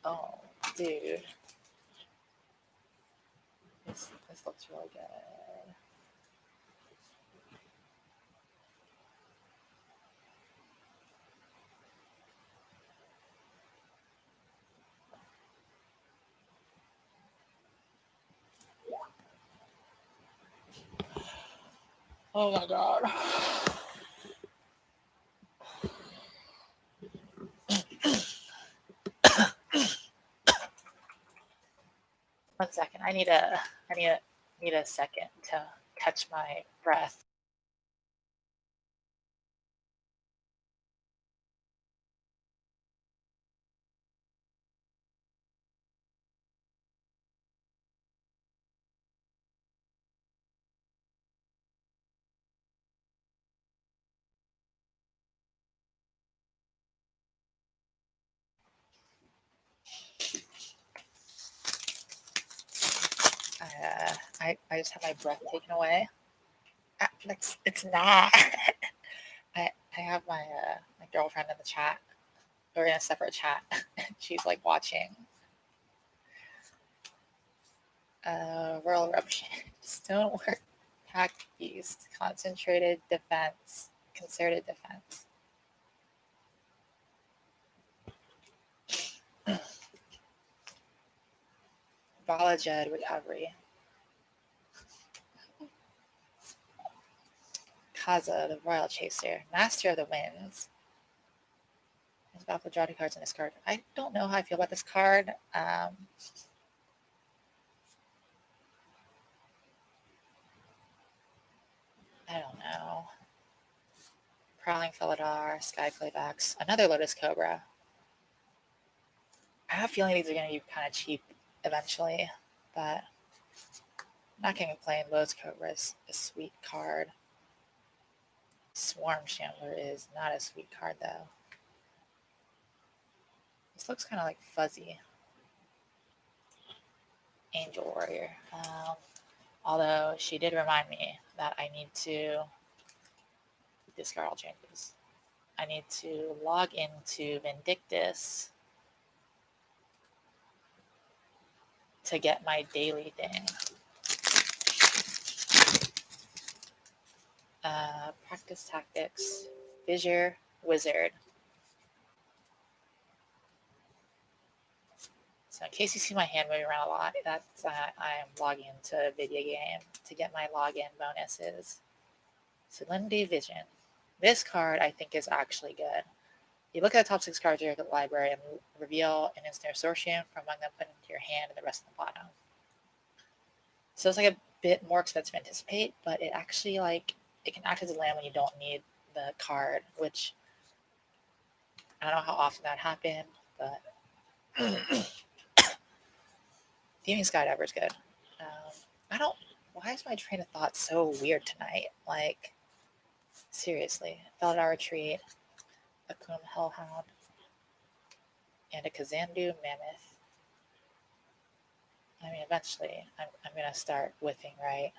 oh, dude, this looks really good. Oh my god. One second. I need a second to catch my breath. I just have my breath taken away. It's not. I have my my girlfriend in the chat. We're in a separate chat. She's like watching. Royal Eruption. Stonework Pack Beast. Concentrated Defense. Concerted Defense. Balajed Recovery. Kaza, the Royal Chaser. Master of the Winds. It's about to draw 2 cards in this card. I don't know how I feel about this card. I don't know. Prowling Felidar, Sky Claybacks, another Lotus Cobra. I have a feeling these are going to be kind of cheap eventually, but I'm not going to complain. Lotus Cobra is a sweet card. Swarm Chandler is not a sweet card, though. This looks kind of like fuzzy. Angel Warrior. Although she did remind me that I need to discard all changes. I need to log into Vindictus to get my daily thing. Practice Tactics, Fissure Wizard. So in case you see my hand moving around a lot, that's I am logging into a video game to get my login bonuses. Salinity Vision. This card I think is actually good. You look at the top 6 cards of your library and reveal an instant resorption from among them, put into your hand and the rest in the bottom. So it's like a bit more expensive to anticipate, but it actually it can act as a land when you don't need the card, which I don't know how often that happened, but Thieving Skydiver is good. Why is my train of thought so weird tonight? Seriously. Felidar Retreat, a Kum Hellhound, and a Kazandu Mammoth. I mean, eventually, I'm going to start whiffing, right?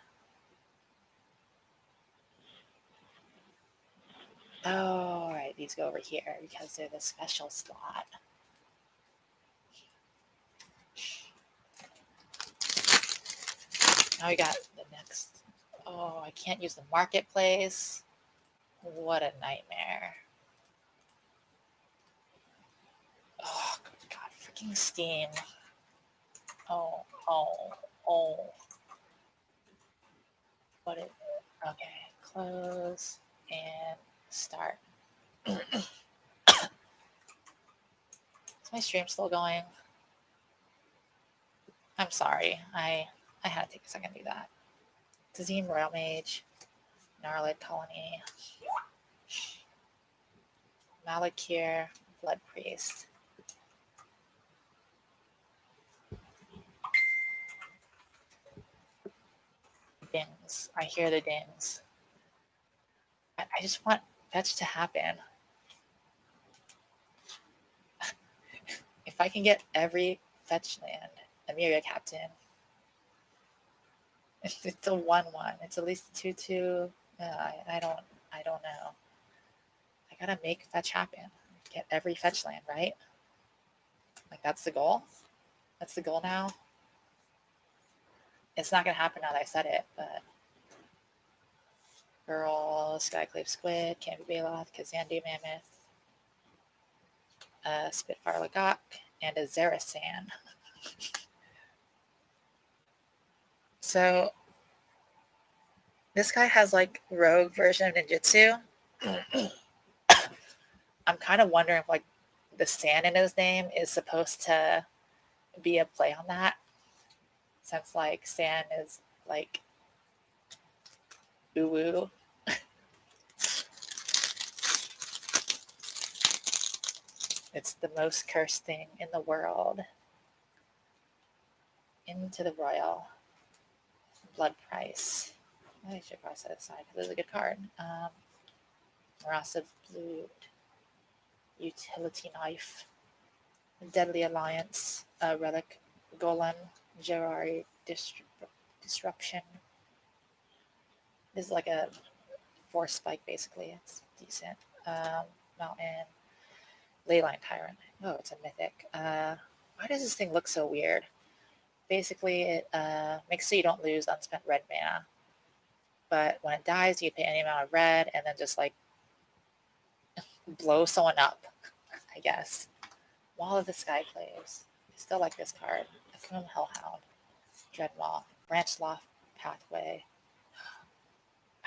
Oh, right, these go over here because they're the special slot. Now we got the next. Oh, I can't use the marketplace. What a nightmare. Oh, God, freaking Steam. Oh. What is it? Okay, close and start. Is my stream still going? I'm sorry. I had to take a second to do that. Tazim Royal Mage, Gnarlid Colony, Malakir, Blood Priest. Dings. I hear the dings. I just want fetch to happen. If I can get every fetch land, Emiria Captain. It's a 1/1. It's at least a 2/2. I don't know. I gotta make fetch happen. Get every fetch land, right? That's the goal. That's the goal now. It's not gonna happen now that I said it, but Girl, Skyclave Squid, Canby Baloth, Kazandu Mammoth, Spitfire Lagok, and a Zerasan. So this guy has rogue version of ninjutsu. I'm kind of wondering if the San in his name is supposed to be a play on that, since San is woo. It's the most cursed thing in the world. Into the Royal. Blood Price. I should probably set it aside because it's a good card. Marasa Blue. Utility Knife. Deadly Alliance. Relic. Golem. Gerari Disruption. This is like a force spike, basically. It's decent. Mountain. Leyline Tyrant. Oh, it's a mythic. Why does this thing look so weird? Basically, it makes so you don't lose unspent red mana. But when it dies, you pay any amount of red and then just like blow someone up, I guess. Wall of the Skyclaves. I still like this card. Akuma Hellhound. Dreadmaw. Branch Loft Pathway.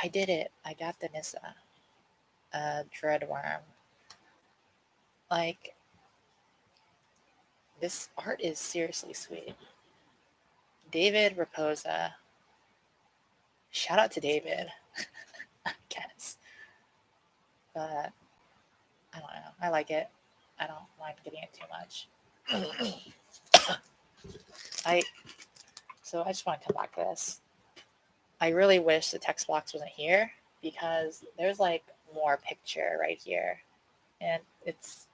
I did it. I got the Nissa. Dreadworm. Like, this art is seriously sweet. David Raposa. Shout out to David, I guess. But I don't know. I like it. I don't mind getting it too much. So I just want to come back to this. I really wish the text box wasn't here because there's like more picture right here. And it's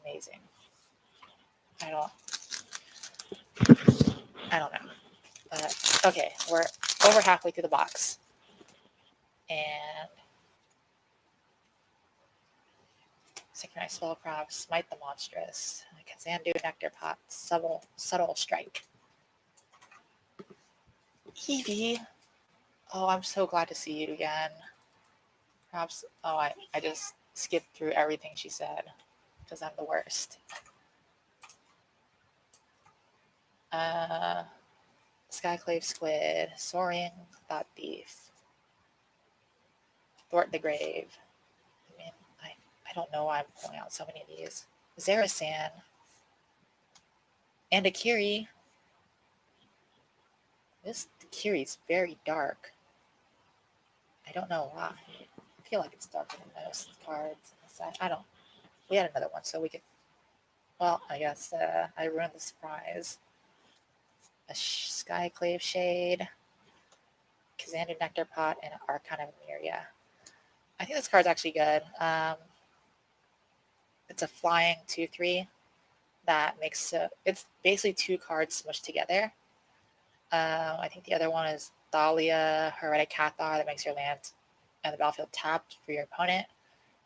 amazing. I don't know. But okay, we're over halfway through the box. And Synchronized Spellcraft, Smite the Monstrous, Kazandu, Nectar Pot, Subtle Strike. Evie, oh, I'm so glad to see you again. Perhaps, oh, I just skipped through everything she said because I'm the worst. Skyclave Squid, Soaring Thought Thief, Thwart the Grave. I mean, I don't know why I'm pulling out so many of these. Zerasan, and Akiri. This Akiri's very dark. I don't know why. I feel like it's darker than most cards. I don't. We had another one, so we could. Well, I guess I ruined the surprise. A Skyclave Shade, Kazandu Nectar Pot, and an Archon of Myria. I think this card's actually good. It's a flying 2/3 that makes it's basically two cards smushed together. I think the other one is Thalia, Heretic Cathar, that makes your land and the battlefield tapped for your opponent,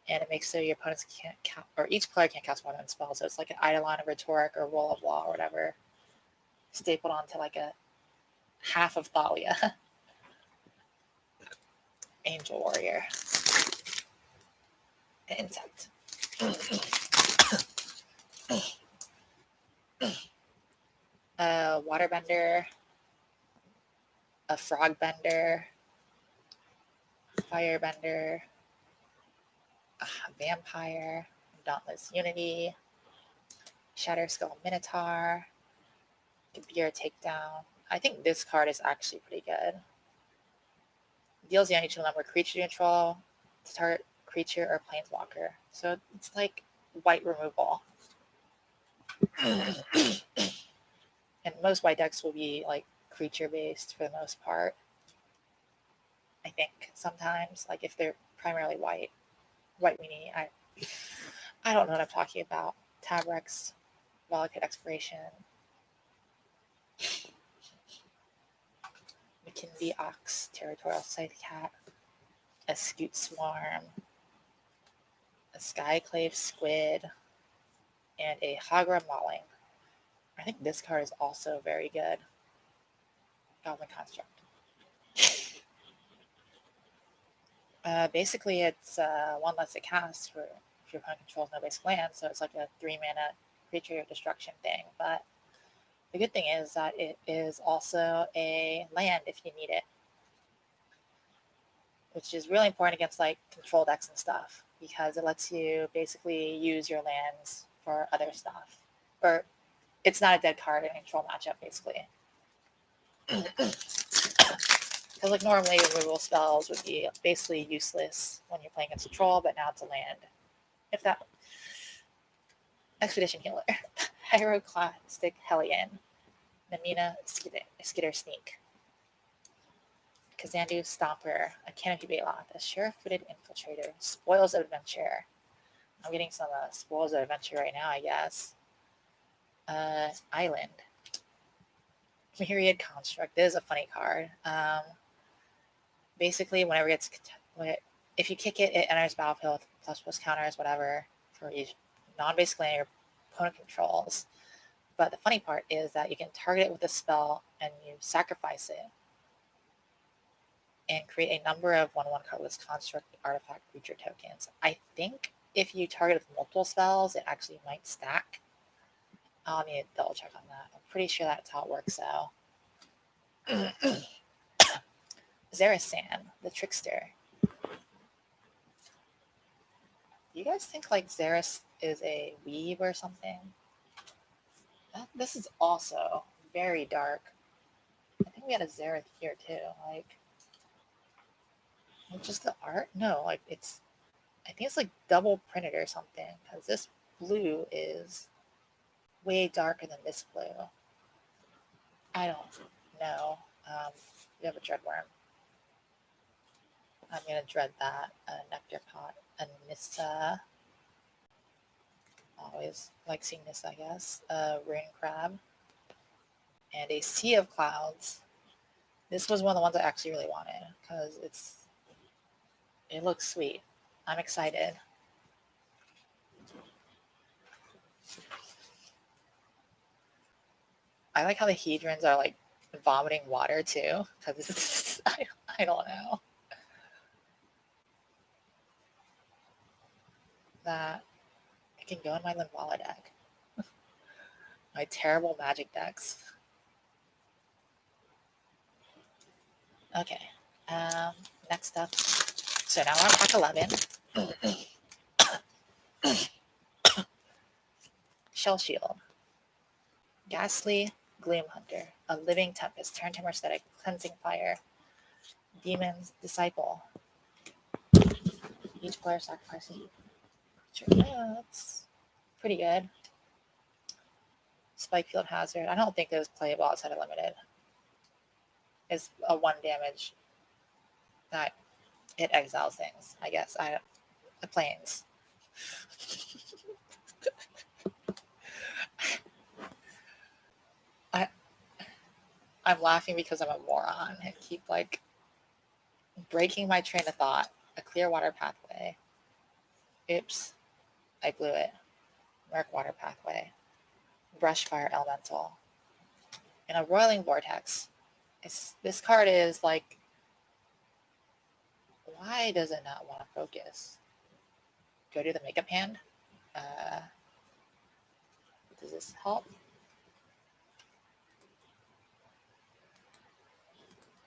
and it makes so your opponents can't or each player can't cast one of spell. So it's like an Eidolon of Rhetoric or Roll of Law or whatever, stapled onto like a half of Thalia. Angel Warrior. Insect. Waterbender. A Frogbender. Firebender. A Vampire. Dauntless Unity. Shatterskull Minotaur. Kabir Takedown. I think this card is actually pretty good. Deals damage to a number of creature you control to target creature or planeswalker. So it's like white removal. And most white decks will be like creature based for the most part. I think sometimes, like if they're primarily white weenie, I don't know what I'm talking about. Tabrex, Volcate Expiration, McKinsey Ox, Territorial Scythe Cat, a Scoot Swarm, a Skyclave Squid, and a Hagra Mauling. I think this card is also very good. Goblin Construct. Basically, it's one less to cast for if your opponent controls no basic land, so it's like a 3-mana creature destruction thing. But the good thing is that it is also a land if you need it, which is really important against like control decks and stuff because it lets you basically use your lands for other stuff. Or it's not a dead card in a control matchup, basically. Because like normally removal spells would be basically useless when you're playing against control, but now it's a land. If that Expedition Healer, Pyroclastic Hellion, Namina Skitter Sneak, Kazandu Stomper, a Canopy Bailoff, a Sure-Footed Infiltrator, Spoils of Adventure. I'm getting some Spoils of Adventure right now, I guess. Island, Myriad Construct. This is a funny card. Basically, whenever it's if you kick it, it enters battlefield with ++ counters, whatever, for each non-basic land your opponent controls. But the funny part is that you can target it with a spell and you sacrifice it and create a number of 1/1 colorless construct artifact creature tokens. I think if you target it with multiple spells, it actually might stack. I'll need to double check on that. I'm pretty sure that's how it works though. Zerasan, the Trickster. Do you guys think like Zeras is a weeb or something? This is also very dark. I think we had a Zereth here too. Like, just the art? No, like it's, I think it's like double printed or something, because this blue is way darker than this blue. I don't know. We have a Dreadworm. I'm gonna dread that. Nectar Pot, Anissa. Always like seeing this, I guess. Rain Crab. And a Sea of Clouds. This was one of the ones I actually really wanted, because it looks sweet. I'm excited. I like how the Hedrons are like vomiting water too, because I don't know. That it can go in my Linvala deck. My terrible Magic decks. Okay. Next up. So now we're on pack 11. Shell Shield. Ghastly Gloom Hunter. A Living Tempest. Turn to Mercetic. Cleansing Fire. Demon's Disciple. Each player sacrifices. Yeah, that's pretty good. Spikefield Hazard. I don't think it was playable outside of limited. It's a 1 damage that it exiles things, I guess. The planes. I'm laughing because I'm a moron and keep like breaking my train of thought. A Clearwater Pathway. Oops. I blew it. Murkwater Pathway. Brushfire Elemental. And a Roiling Vortex. This card is like, why does it not want to focus? Go to the makeup hand. Does this help?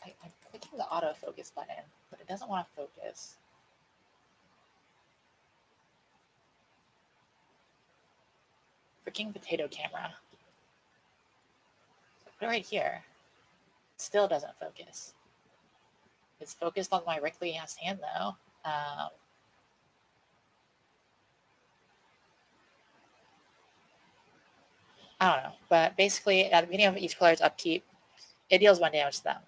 I'm clicking the autofocus button, but it doesn't want to focus. Freaking potato camera. Put it right here. It still doesn't focus. It's focused on my wrinkly ass hand though. I don't know, but basically at the beginning of each player's upkeep, it deals 1 damage to them.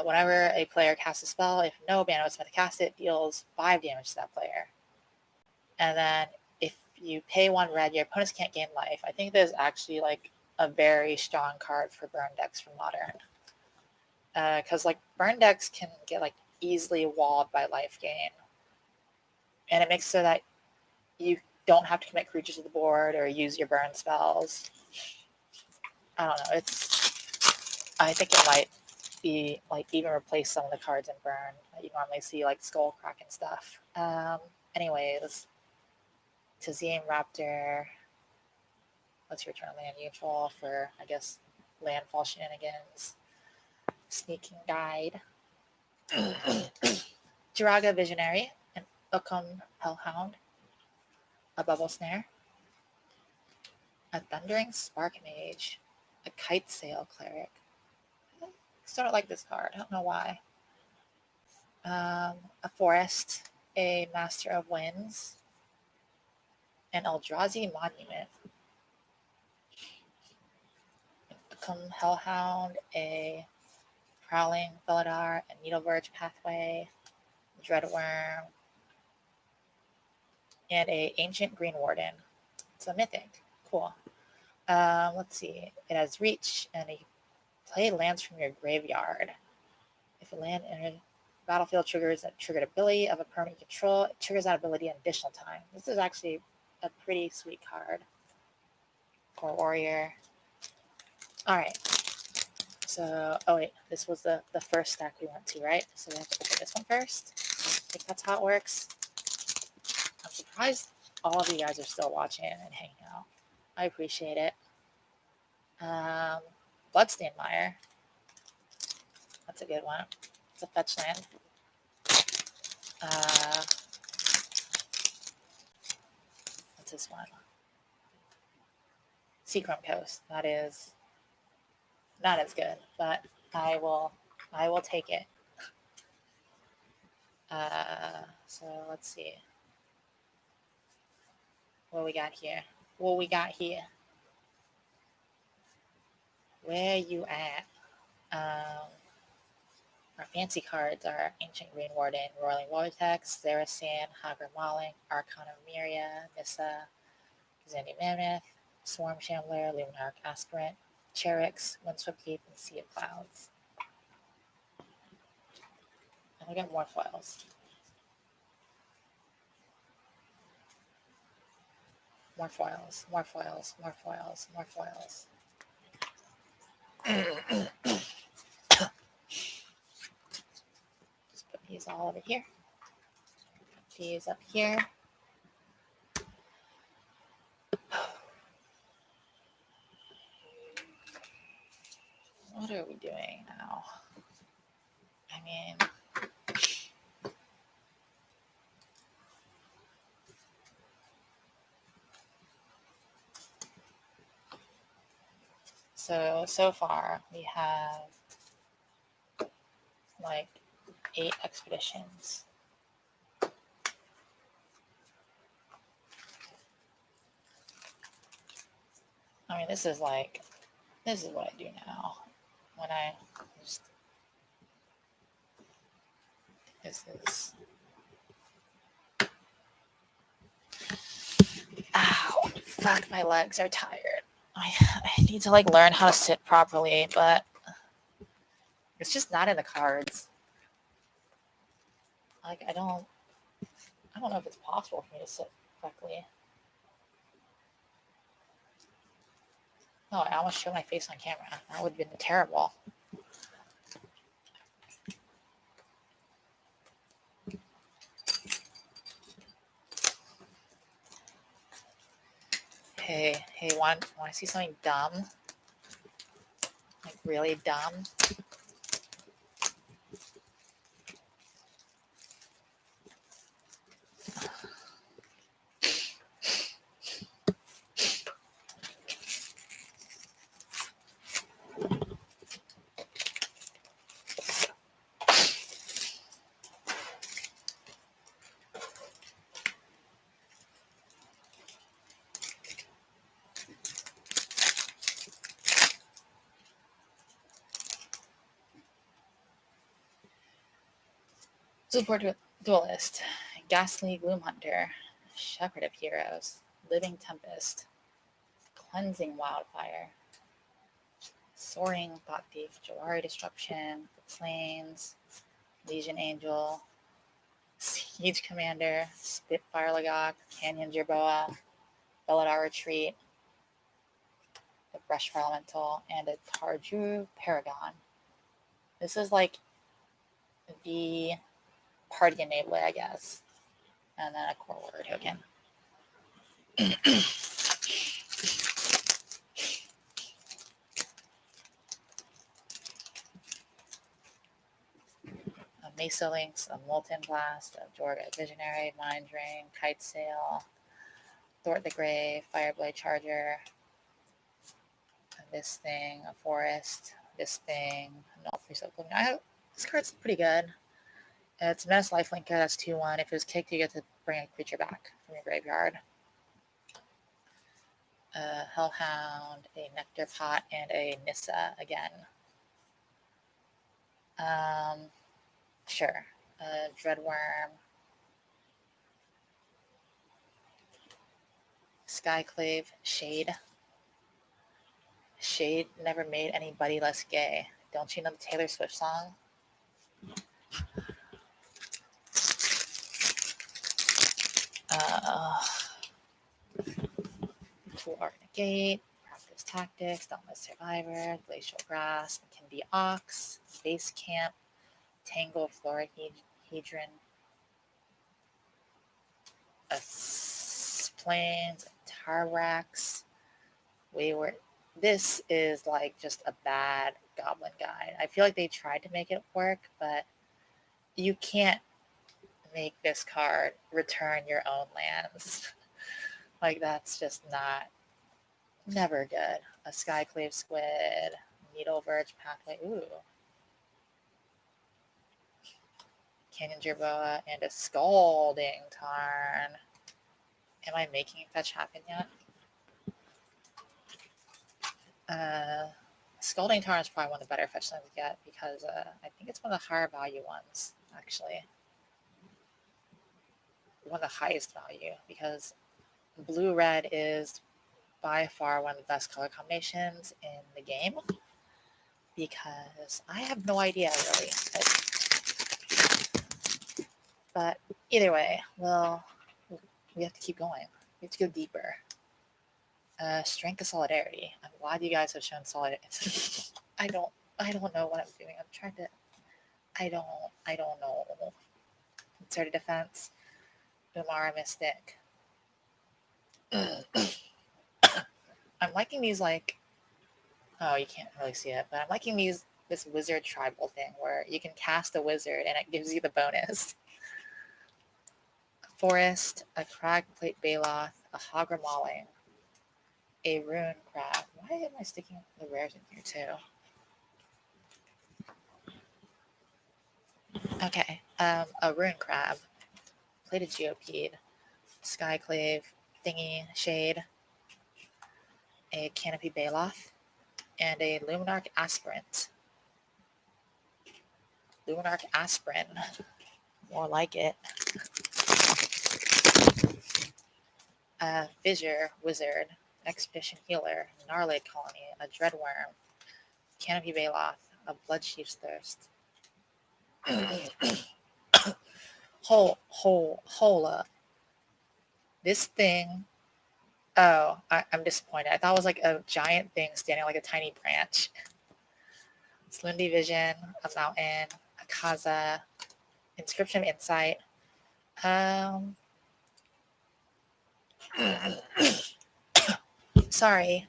Whenever a player casts a spell, if no mana was spent to cast it, deals 5 damage to that player. And then if you pay 1 red, your opponents can't gain life. I think there's actually like a very strong card for burn decks from Modern. Because like burn decks can get like easily walled by life gain. And it makes so that you don't have to commit creatures to the board or use your burn spells. I don't know. I think it might be like even replace some of the cards in burn that you normally see, like Skullcrack and stuff. Anyways, Tazim Raptor. Let's return land neutral for, I guess, landfall shenanigans. Sneaking Guide. Jiraga Visionary. An Ukum Hellhound. A Bubble Snare. A Thundering Spark Mage. A Kite Sail Cleric. I sort of like this card. I don't know why. A Forest. A Master of Winds. An Eldrazi Monument. Ukum Hellhound. A Prowling Felidar. A Needleverge Pathway. Dreadworm. And a Ancient Green Warden. It's a mythic. Cool. Let's see. It has reach, and a play lands from your graveyard. If a land enters battlefield triggers a triggered ability of a permanent control, it triggers that ability an additional time. This is actually a pretty sweet card for Warrior. All right. So, oh wait, this was the first stack we went to, right? So we have to open this one first. I think that's how it works. I'm surprised all of you guys are still watching and hanging out. I appreciate it. Bloodstained Mire. That's a good one. It's a fetch land. What's this one? Seachrome Coast. That is not as good, but I will take it. So let's see. What we got here? Where you at? Our fancy cards are Ancient Green Warden, Roiling Vortex, Zerasan, Hagar Mauling, Archon of Myria, Nissa, Zandy Mammoth, Swarm Shambler, Luminarch Aspirant, Cherix, Windswept Keep, and Sea of Clouds. And we got more foils. More foils. Just put these all over here. Put these up here. What are we doing now? I mean, so far we have like 8 expeditions. I mean, this is what I do now. When I just, this is, ow, fuck, my legs are tired. I need to like learn how to sit properly, but it's just not in the cards. Like, I don't know if it's possible for me to sit correctly. No, I almost showed my face on camera. That would have been terrible. Hey, want to see something dumb? Like really dumb? Support Duelist, Ghastly Gloomhunter, Shepherd of Heroes, Living Tempest, Cleansing Wildfire, Soaring Thought Thief, Jawari Disruption, Plains, Legion Angel, Siege Commander, Spitfire Lagok, Canyon Jerboa, Belladar Retreat, the Brushfire Elemental, and a Tarju Paragon. This is like the party enabler, I guess. And then a core order token. A Mesa Lynx, a Molten Blast, a Jorga Visionary, Mind Ring, Kite Sail, Thwart the Grave, Fireblade Charger, this thing, a Forest, this thing, no Freesoul. This card's pretty good. It's Menace Lifelinker, that's 2-1. If it was kicked, you get to bring a creature back from your graveyard. A Hellhound, a Nectar Pot, and a Nissa again. Sure. A Dreadworm, Skyclave, Shade, Shade never made anybody less gay. Don't you know the Taylor Swift song? Florida Gate, Practice Tactics, Dauntless Survivor, Glacial Grasp, Can Be Ox, Base Camp, Tangle Florahedron, Plains, Tarwax, Wayward. This is like just a bad goblin guide. I feel like they tried to make it work, but you can't make this card return your own lands. Like, that's just never good. A Skyclave Squid, Needle Verge Pathway, ooh. Canyon Jerboa, and a Scalding Tarn. Am I making fetch happen yet? Scalding Tarn is probably one of the better fetch lands to get because I think it's one of the higher value ones, actually. One of the highest value because blue-red is by far one of the best color combinations in the game because I have no idea really. But either way, well, we have to keep going. We have to go deeper. Strength of Solidarity. I'm glad you guys have shown solidarity. I don't know what I'm doing. I'm trying to. I don't know. Concerted Defense. Umara Mystic. I'm liking these like. Oh, you can't really see it, but I'm liking this wizard tribal thing where you can cast a wizard and it gives you the bonus. A Forest, a Crag Plate Baloth, a Hagra Mauling, a Rune Crab. Why am I sticking the rares in here too? Okay, a Rune Crab, Plated Geopede, Skyclave, Thingy Shade, a Canopy Baloth, and a Luminarch Aspirant. Luminarch Aspirin. More like it. Fissure Wizard, Expedition Healer, Gnarlade Colony, a Dreadworm, Canopy Baloth, a Bloodchief's Thirst. Hola. This thing. Oh, I'm disappointed. I thought it was like a giant thing standing like a tiny branch. Slundi Vision, a Mountain, a Kaza, Inscription of Insight. Sorry.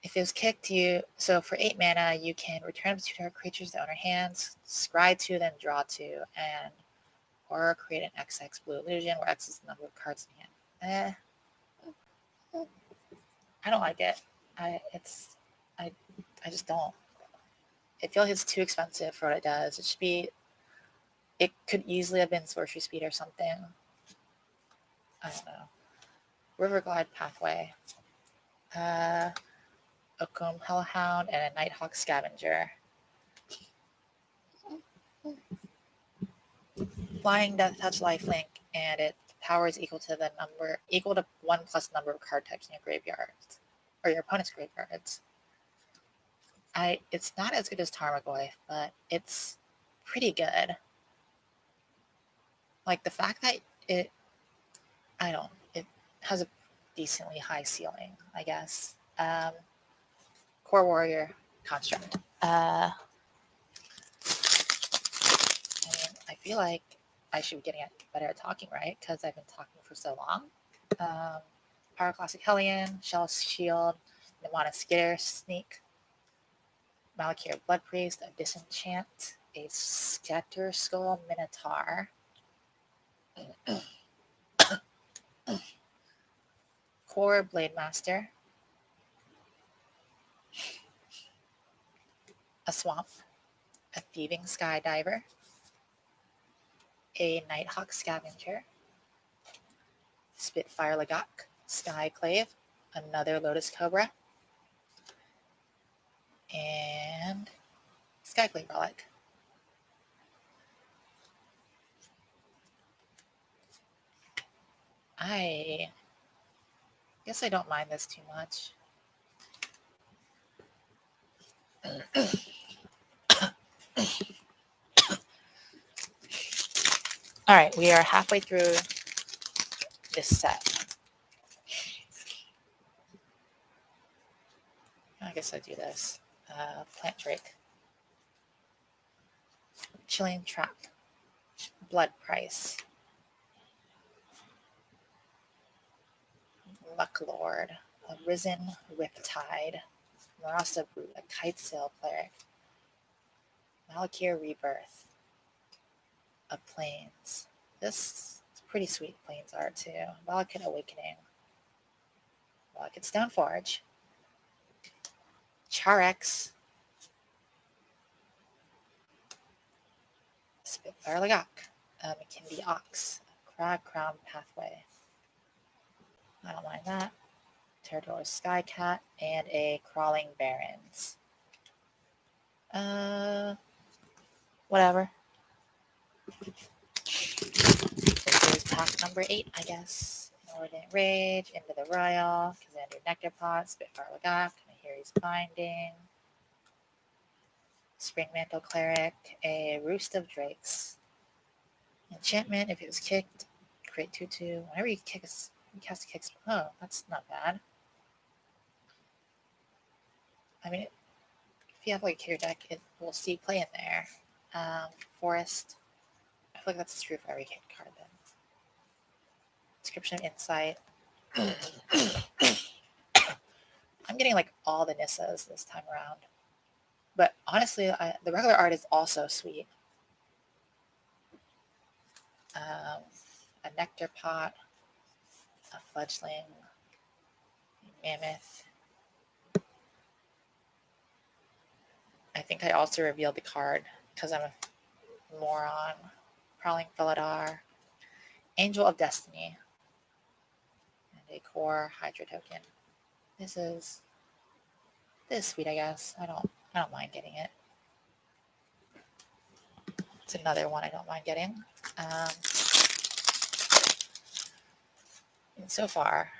If it was kicked, so for 8 mana, you can return up to 2 target creatures to owner hands, scry 2, then draw 2, or create an XX blue illusion where X is the number of cards in hand. I don't like it. I just don't. I feel like it's too expensive for what it does. It could easily have been Sorcery Speed or something. I don't know. Riverglide Pathway. Oakum Hellhound, and a Nighthawk Scavenger. Flying Death Touch Lifelink, and its power is equal to 1 plus number of card types in your graveyards, or your opponent's graveyards. It's not as good as Tarmogoyf, but it's pretty good. Like the fact that it has a decently high ceiling, I guess. Core Warrior Construct. I feel like I should be getting better at talking, right? Because I've been talking for so long. Power Classic Hellion, Shell Shield, Nemana Skitter Sneak, Malakir Blood Priest, a Disenchant, a Scatter Skull Minotaur, Core Blade Master, a Swamp, a Thieving Skydiver, a Nighthawk Scavenger, Spitfire Lagak, Skyclave, another Lotus Cobra, and Skyclave Relic. I guess I don't mind this too much. All right, we are halfway through this set. I guess I do this. Plant Drake. Chilling Trap. Blood Price. Mucklord. A Risen Riptide. Marasa Brute. A Kite Sail Cleric. Malakir Rebirth. A Plains. This is pretty sweet Plains art too. Malakit Awakening. Malakit Stoneforge. Charex. Spitfire Lagak. McKindy Ox. Crag Crown Pathway. I don't mind that. Territor Skycat. And a Crawling Barrens. Whatever. This is pack number 8, I guess. Inordinate Rage, Into the Royal, Kazandu Nectar Pot, Spitfire Lagak, Nahiri's Binding, Spring Mantle Cleric, a Roost of Drakes. Enchantment, if it was kicked, create 2/2. Whenever you cast a kick, oh, that's not bad. I mean, if you have like a kicker deck, it will see play in there. Forest, I feel like that's true for every kick card then. Description of Insight. I'm getting like all the Nissas this time around. But honestly, the regular art is also sweet. A Nectar Pot, a Fledgling, a Mammoth. I think I also revealed the card because I'm a moron. Prowling Felidar, Angel of Destiny, and a core Hydra token. This is sweet, I guess. I don't mind getting it. It's another one I don't mind getting. And so far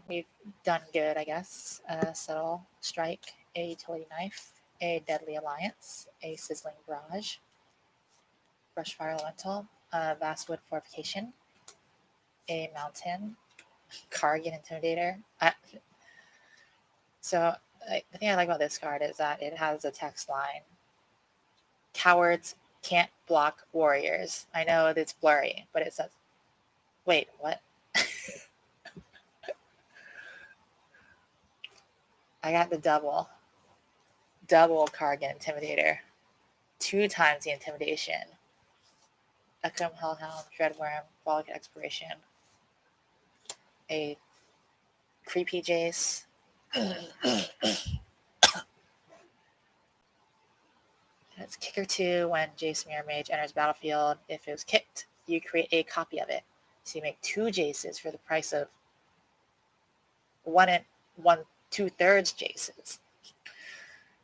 we've done good, I guess. Subtle Strike, a Utility Knife, a Deadly Alliance, a Sizzling Barrage, Brushfire Elemental, a Vastwood Fortification, a Mountain, Carrigan Intimidator. So the thing I like about this card is that it has a text line. Cowards can't block warriors. I know it's blurry, but it says, wait, what? I got the double Carrigan Intimidator. 2 times the intimidation. Echo Hellhound, Dreadworm, Volgate Expiration. A creepy Jace. It's kicker 2 when Jace Mirror Mage enters battlefield. If it was kicked, you create a copy of it. So you make 2 Jaces for the price of 1 2/3 Jaces.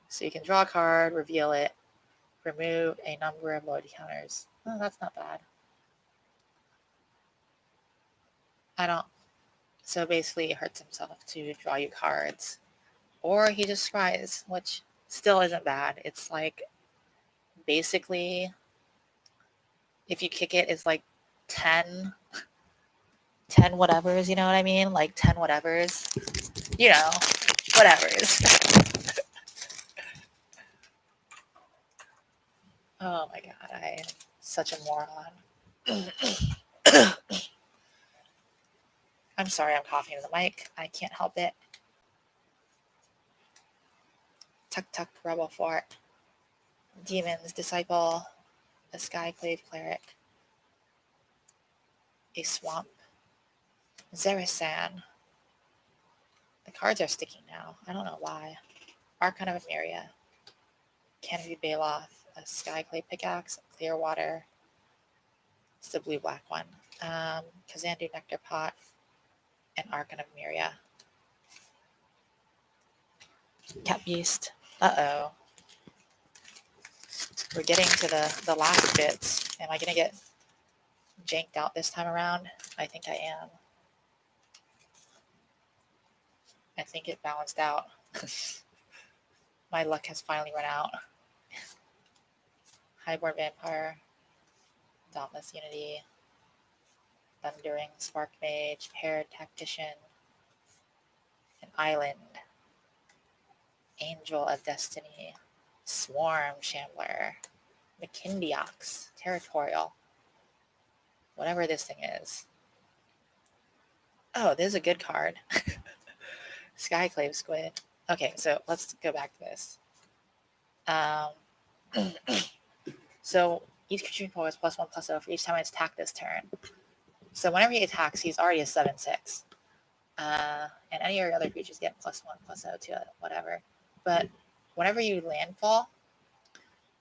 So you can draw a card, reveal it, remove a number of loyalty counters. Oh, that's not bad. So basically he hurts himself to draw you cards. Or he just scries, which still isn't bad. It's like, basically, if you kick it, it's like 10 whatevers, you know what I mean? Like 10 whatevers. You know, whatevers. Oh my god, I am such a moron. I'm sorry I'm coughing in the mic. I can't help it. Tuk Tuk Rebel Fort. Demon's Disciple. A Skyclave Cleric. A Swamp. Zerasan. The cards are sticking now. I don't know why. Archon of Emeria. Canopy Baloth. A Skyclave Pickaxe. Clearwater. It's the blue-black one. Kazandu Nectar Pot. And Archon of Emeria. Cat Beast. Uh-oh. We're getting to the last bits. Am I going to get janked out this time around? I think I am. I think it balanced out. My luck has finally run out. Highborn Vampire, Dauntless Unity, Thundering Spark Mage, Paired Tactician, an Island, Angel of Destiny, Swarm Shambler, McKindiox, Territorial, whatever this thing is. Oh, this is a good card. Skyclave Squid. Okay, so let's go back to this. So each creature control is +1/+0 for each time it's attacked this turn. So whenever he attacks, he's already a 7/6. And any of your other creatures get +1/+0 to it, whatever. But whenever you landfall,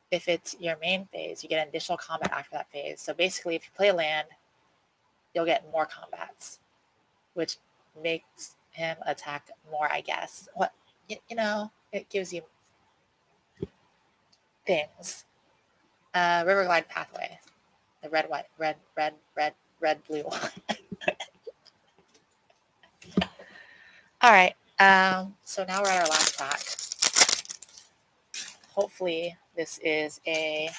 if it's your main phase, you get additional combat after that phase. So basically, if you play a land, you'll get more combats, which makes him attack more, I guess. What, you know, it gives you things. Riverglide Pathway, the red, white, red, blue one. All right. So now we're at our last pack. Hopefully, this is a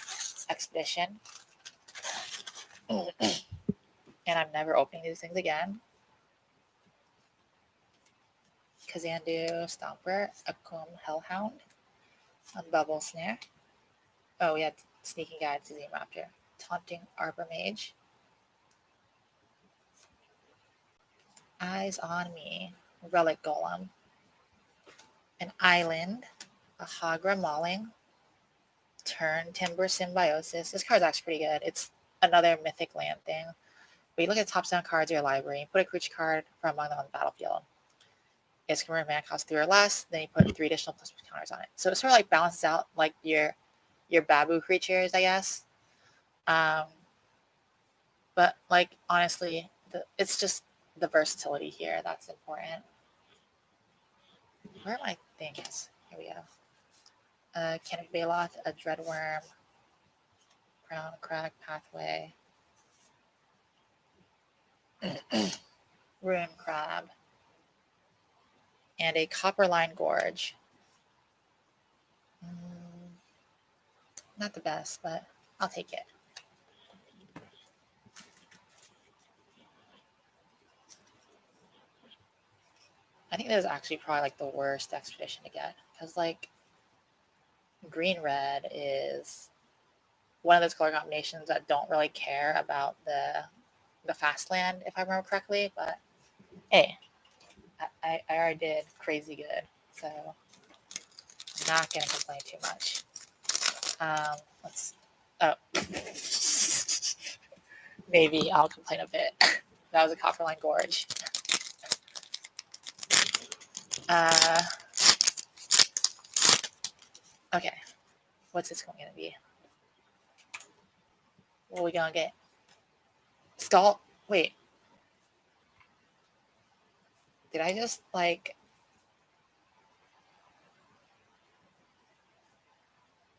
expedition, and I'm never opening these things again. Kazandu, Stomper, Akum, Hellhound, Bubble Snare. Oh, we had Sneaking Guide to Raptor, Taunting Arbor Mage, Eyes on Me, Relic Golem, an Island, a Hagra Mauling, Turn Timber Symbiosis. This card's actually pretty good. It's another mythic land thing. But you look at the top 7 cards of your library, put a creature card from among them on the battlefield. It's going to mana cost 3 or less, then you put 3 additional plus counters on it. So it sort of like balances out like your Babu creatures, I guess. But like honestly, it's just the versatility here that's important. Where are my things? Here we go. Canopy Baloth, a Dreadworm, Crown Crag Pathway, Ruin Crab, and a Copperline Gorge. Not the best, but I'll take it. I think this is actually probably like the worst expedition to get, because like green red is one of those color combinations that don't really care about the fast land, if I remember correctly. But hey, I already did crazy good, so I'm not gonna complain too much. Maybe I'll complain a bit. That was a Copperline Gorge. Okay, what's this going to be? What are we gonna get? Stall? Wait. Did I just like...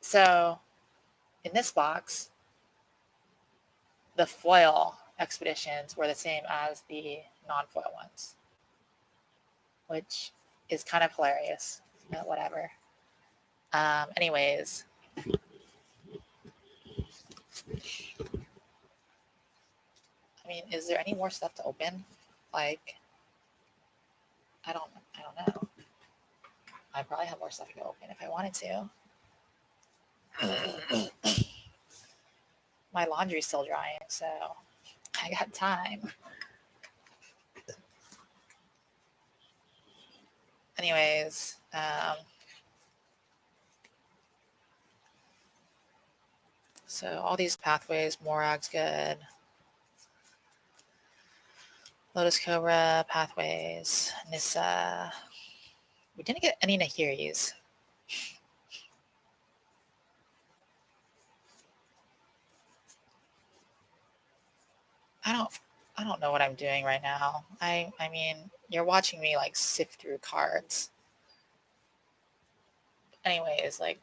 So, in this box, the foil expeditions were the same as the non-foil ones, which is kind of hilarious, but whatever. Anyways, I mean, is there any more stuff to open? Like, I don't know. I probably have more stuff to open if I wanted to. My laundry's still drying, so I got time. Anyways, so all these pathways, Morag's good. Lotus Cobra, pathways, Nissa. We didn't get any Nahiris. I don't know what I'm doing right now. I mean, you're watching me like sift through cards. Anyways, like,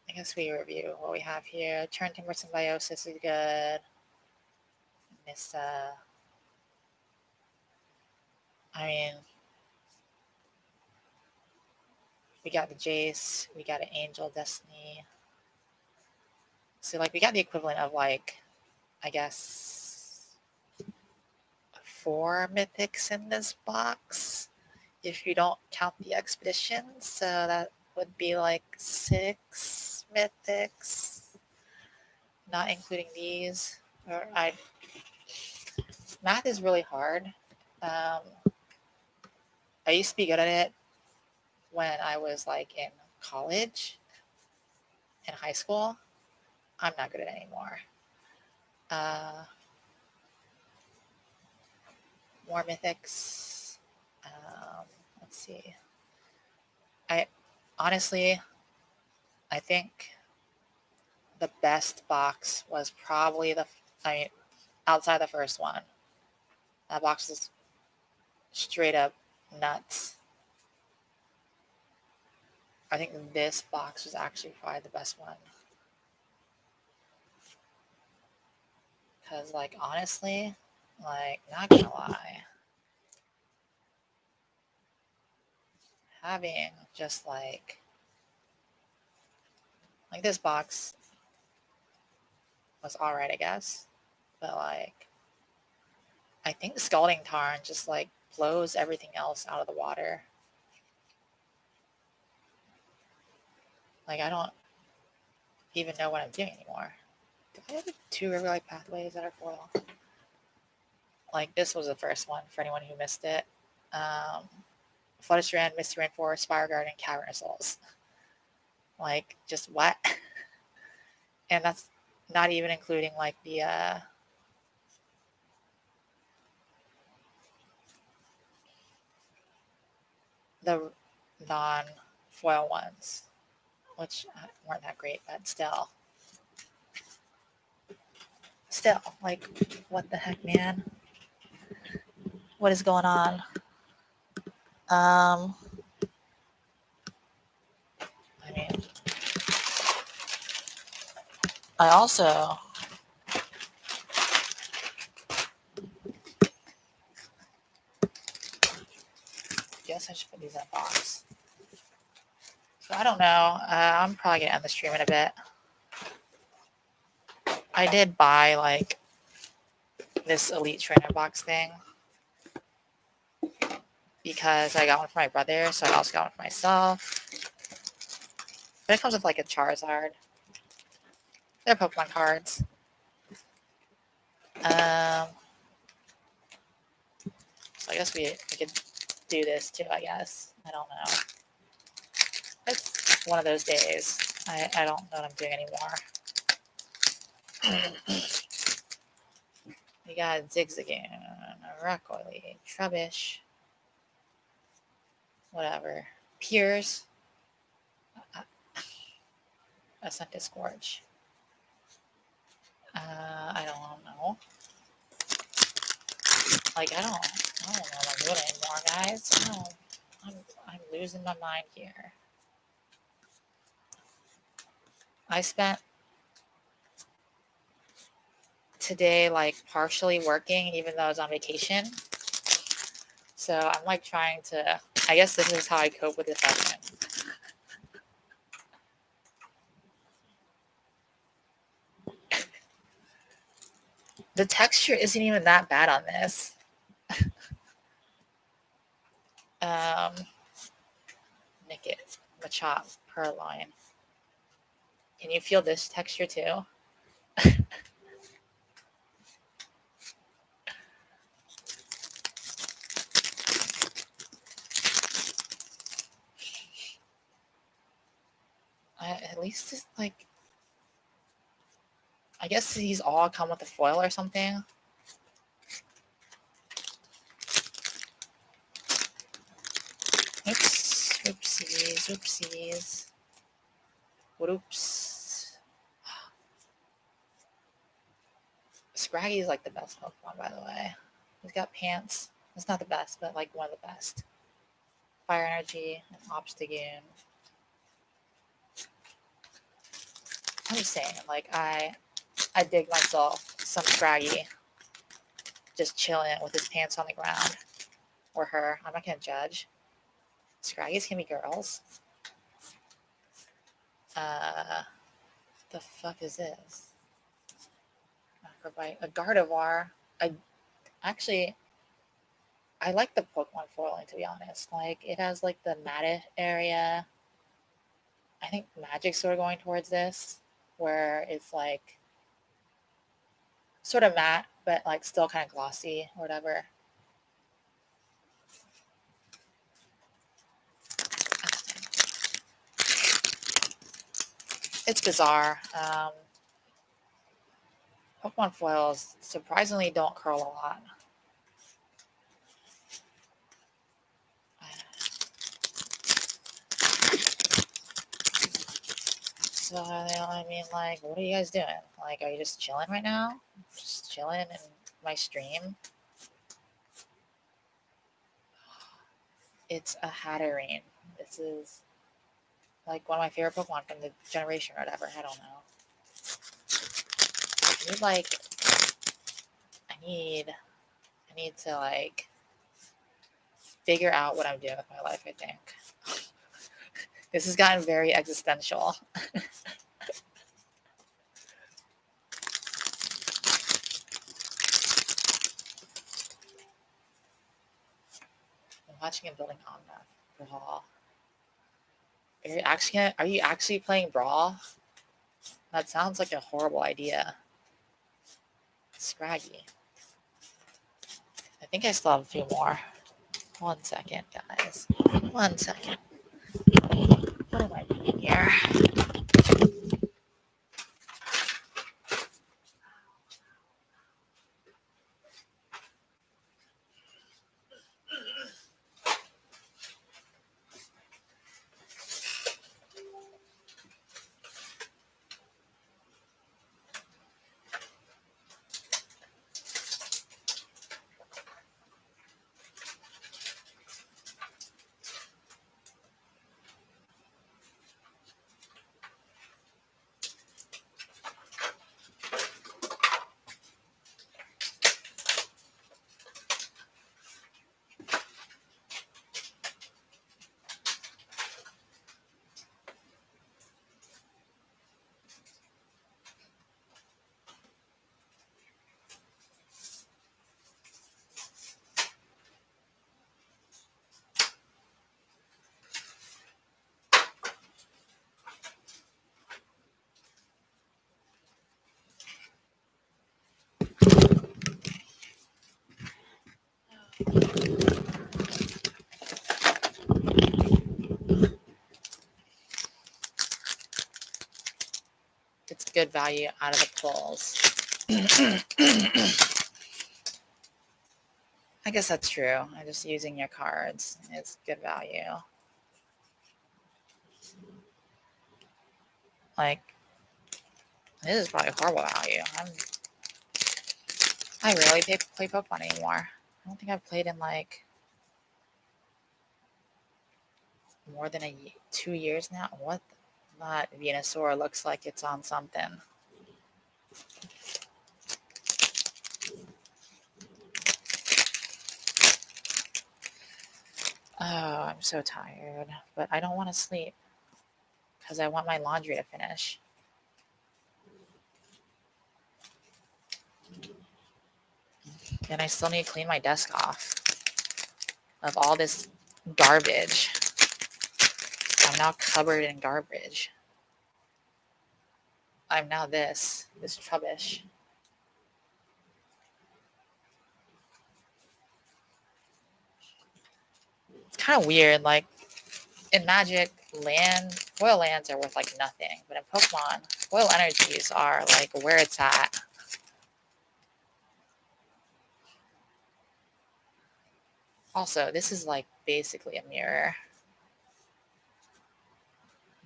I guess we review what we have here. Turn Timber Symbiosis is good. Nissa. I mean, We got the Jace. We got an Angel Destiny. So, like, we got the equivalent of, like, I guess 4 mythics in this box, if you don't count the expedition. So that would be like 6 mythics, not including these. Math is really hard. I used to be good at it when I was like in college and high school. I'm not good at it anymore. More mythics. Let's see. Honestly, I think the best box was probably outside the first one. That box is straight up nuts. I think this box was actually probably the best one. Because, like, honestly, like, not gonna lie, having just like this box was alright, I guess. But, like, I think Scalding Tarn just, like, blows everything else out of the water. Like, I don't even know what I'm doing anymore. Do I have 2 Riverlight Pathways that are foil? Like, this was the first one for anyone who missed it. Flooded Strand, Misty Rainforest, Spire Garden, Cavernous Souls. Like, just what? And that's not even including, like, the non-foil ones, which weren't that great, but still, like, what the heck, man? What is going on? I mean, I also guess I should put these in a box. So I don't know. I'm probably gonna end the stream in a bit. I did buy like this Elite Trainer box thing because I got one for my brother, so I also got one for myself. But it comes with like a Charizard. They're Pokemon cards. So I guess we could do this too, I guess. I don't know. It's one of those days. I don't know what I'm doing anymore. We got Zigzagoon, Rockoily, Trubbish, whatever. Piers, Ascended Scorch. I don't know. Like, I don't know what I'm doing anymore, guys. I'm losing my mind here. I spent today like partially working even though I was on vacation. So I'm like trying to, I guess this is how I cope with depression. The texture isn't even that bad on this. Nickit, Machop, Purloin. Can you feel this texture too? At least it's like, I guess these all come with a foil or something. Oops, oopsies. Whoops. Scraggy is like the best Pokemon, by the way. He's got pants. It's not the best, but like one of the best. Fire Energy and Obstagoon. I'm just saying, like, I dig myself some Scraggy just chilling with his pants on the ground. Or her. I'm not going to judge. Scraggies can be girls. The fuck is this? Acrobite, a Gardevoir. Actually, I like the Pokemon foiling, to be honest. Like, it has like the matte area. I think Magic's sort of going towards this, where it's like sort of matte, but like still kind of glossy or whatever. It's bizarre. Pokemon foils surprisingly don't curl a lot. So, I mean, like, what are you guys doing? Like, are you just chilling right now? Just chilling in my stream? It's a Hatterene. This is like one of my favorite Pokemon from the generation or whatever. I don't know. I need to like figure out what I'm doing with my life, I think. This has gotten very existential. I'm watching and building on that. Brawl. Are you actually playing Brawl? That sounds like a horrible idea. Scraggy. I think I still have a few more. 1 second, guys. 1 second. What am I doing here? It's good value out of the pulls. I guess that's true. I'm just using your cards. It's good value. Like, this is probably horrible value. I rarely play Pokemon anymore. I don't think I've played in like more than 2 years now. What? That Venusaur looks like it's on something. Oh, I'm so tired. But I don't want to sleep because I want my laundry to finish. And I still need to clean my desk off of all this garbage. I'm now covered in garbage. I'm now this rubbish. It's kind of weird. Like, in Magic, foil lands are worth like nothing. But in Pokemon, foil energies are like where it's at. Also, this is like basically a mirror.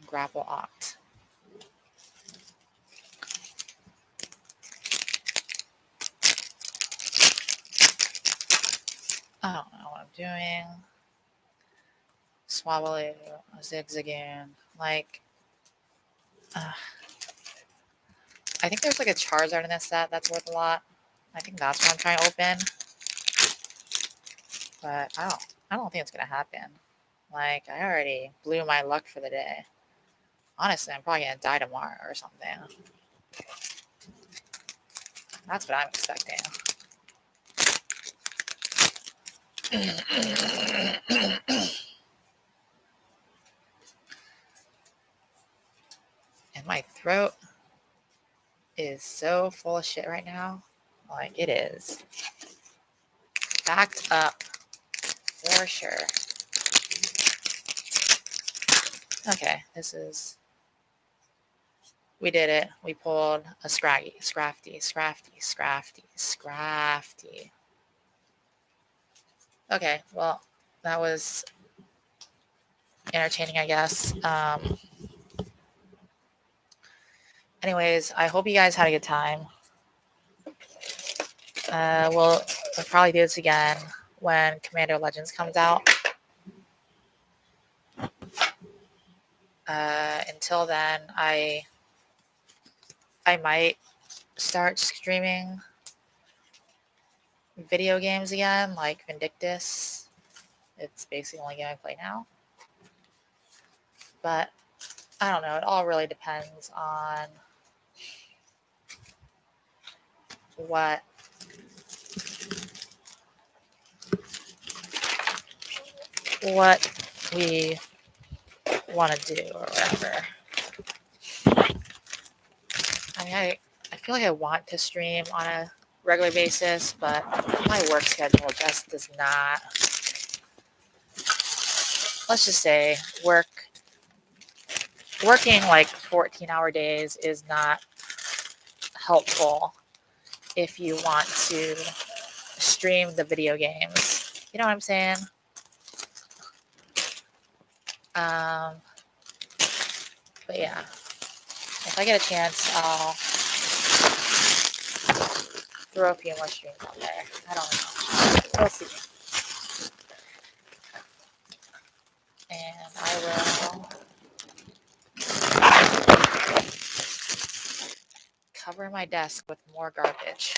Grapple Oct. I don't know what I'm doing. Swablu, Zigzagoon. Like, I think there's like a Charizard in this set that's worth a lot. I think that's what I'm trying to open. But I don't think it's gonna happen. Like, I already blew my luck for the day. Honestly, I'm probably gonna die tomorrow or something. That's what I'm expecting. And my throat is so full of shit right now. Like, it is. Backed up for sure. Okay, we did it. We pulled a scrafty. Okay, well, that was entertaining, I guess. Anyways, I hope you guys had a good time. We'll probably do this again when Commander Legends comes out. Until then, I might start streaming video games again, like Vindictus. It's basically the only game I play now. But I don't know. It all really depends on what we want to do or whatever. I mean, I feel like I want to stream on a regular basis, but my work schedule just does not. Let's just say working like 14-hour days is not helpful if you want to stream the video games. You know what I'm saying? But yeah, if I get a chance, I'll throw a few more streams out there. I don't know. We'll see. And I will cover my desk with more garbage.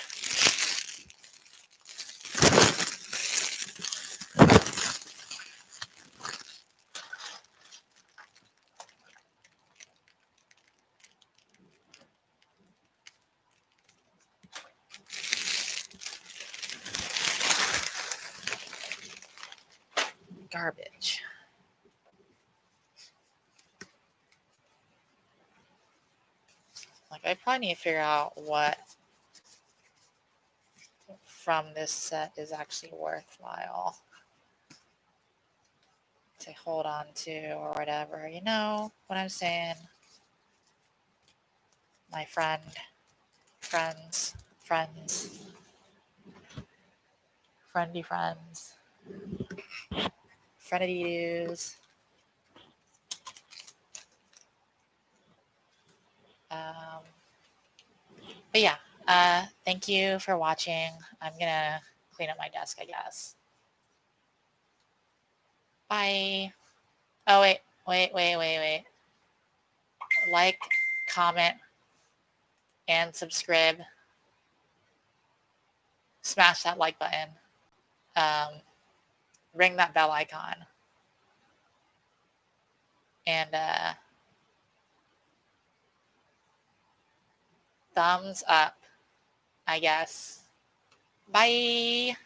Garbage. Like, I probably need to figure out what from this set is actually worthwhile to hold on to or whatever. You know what I'm saying? My friends, friendly friends, friendly dudes. But yeah, thank you for watching. I'm gonna clean up my desk, I guess. Bye. Oh, wait. Like, comment, and subscribe. Smash that like button. Ring that bell icon. And thumbs up, I guess. Bye.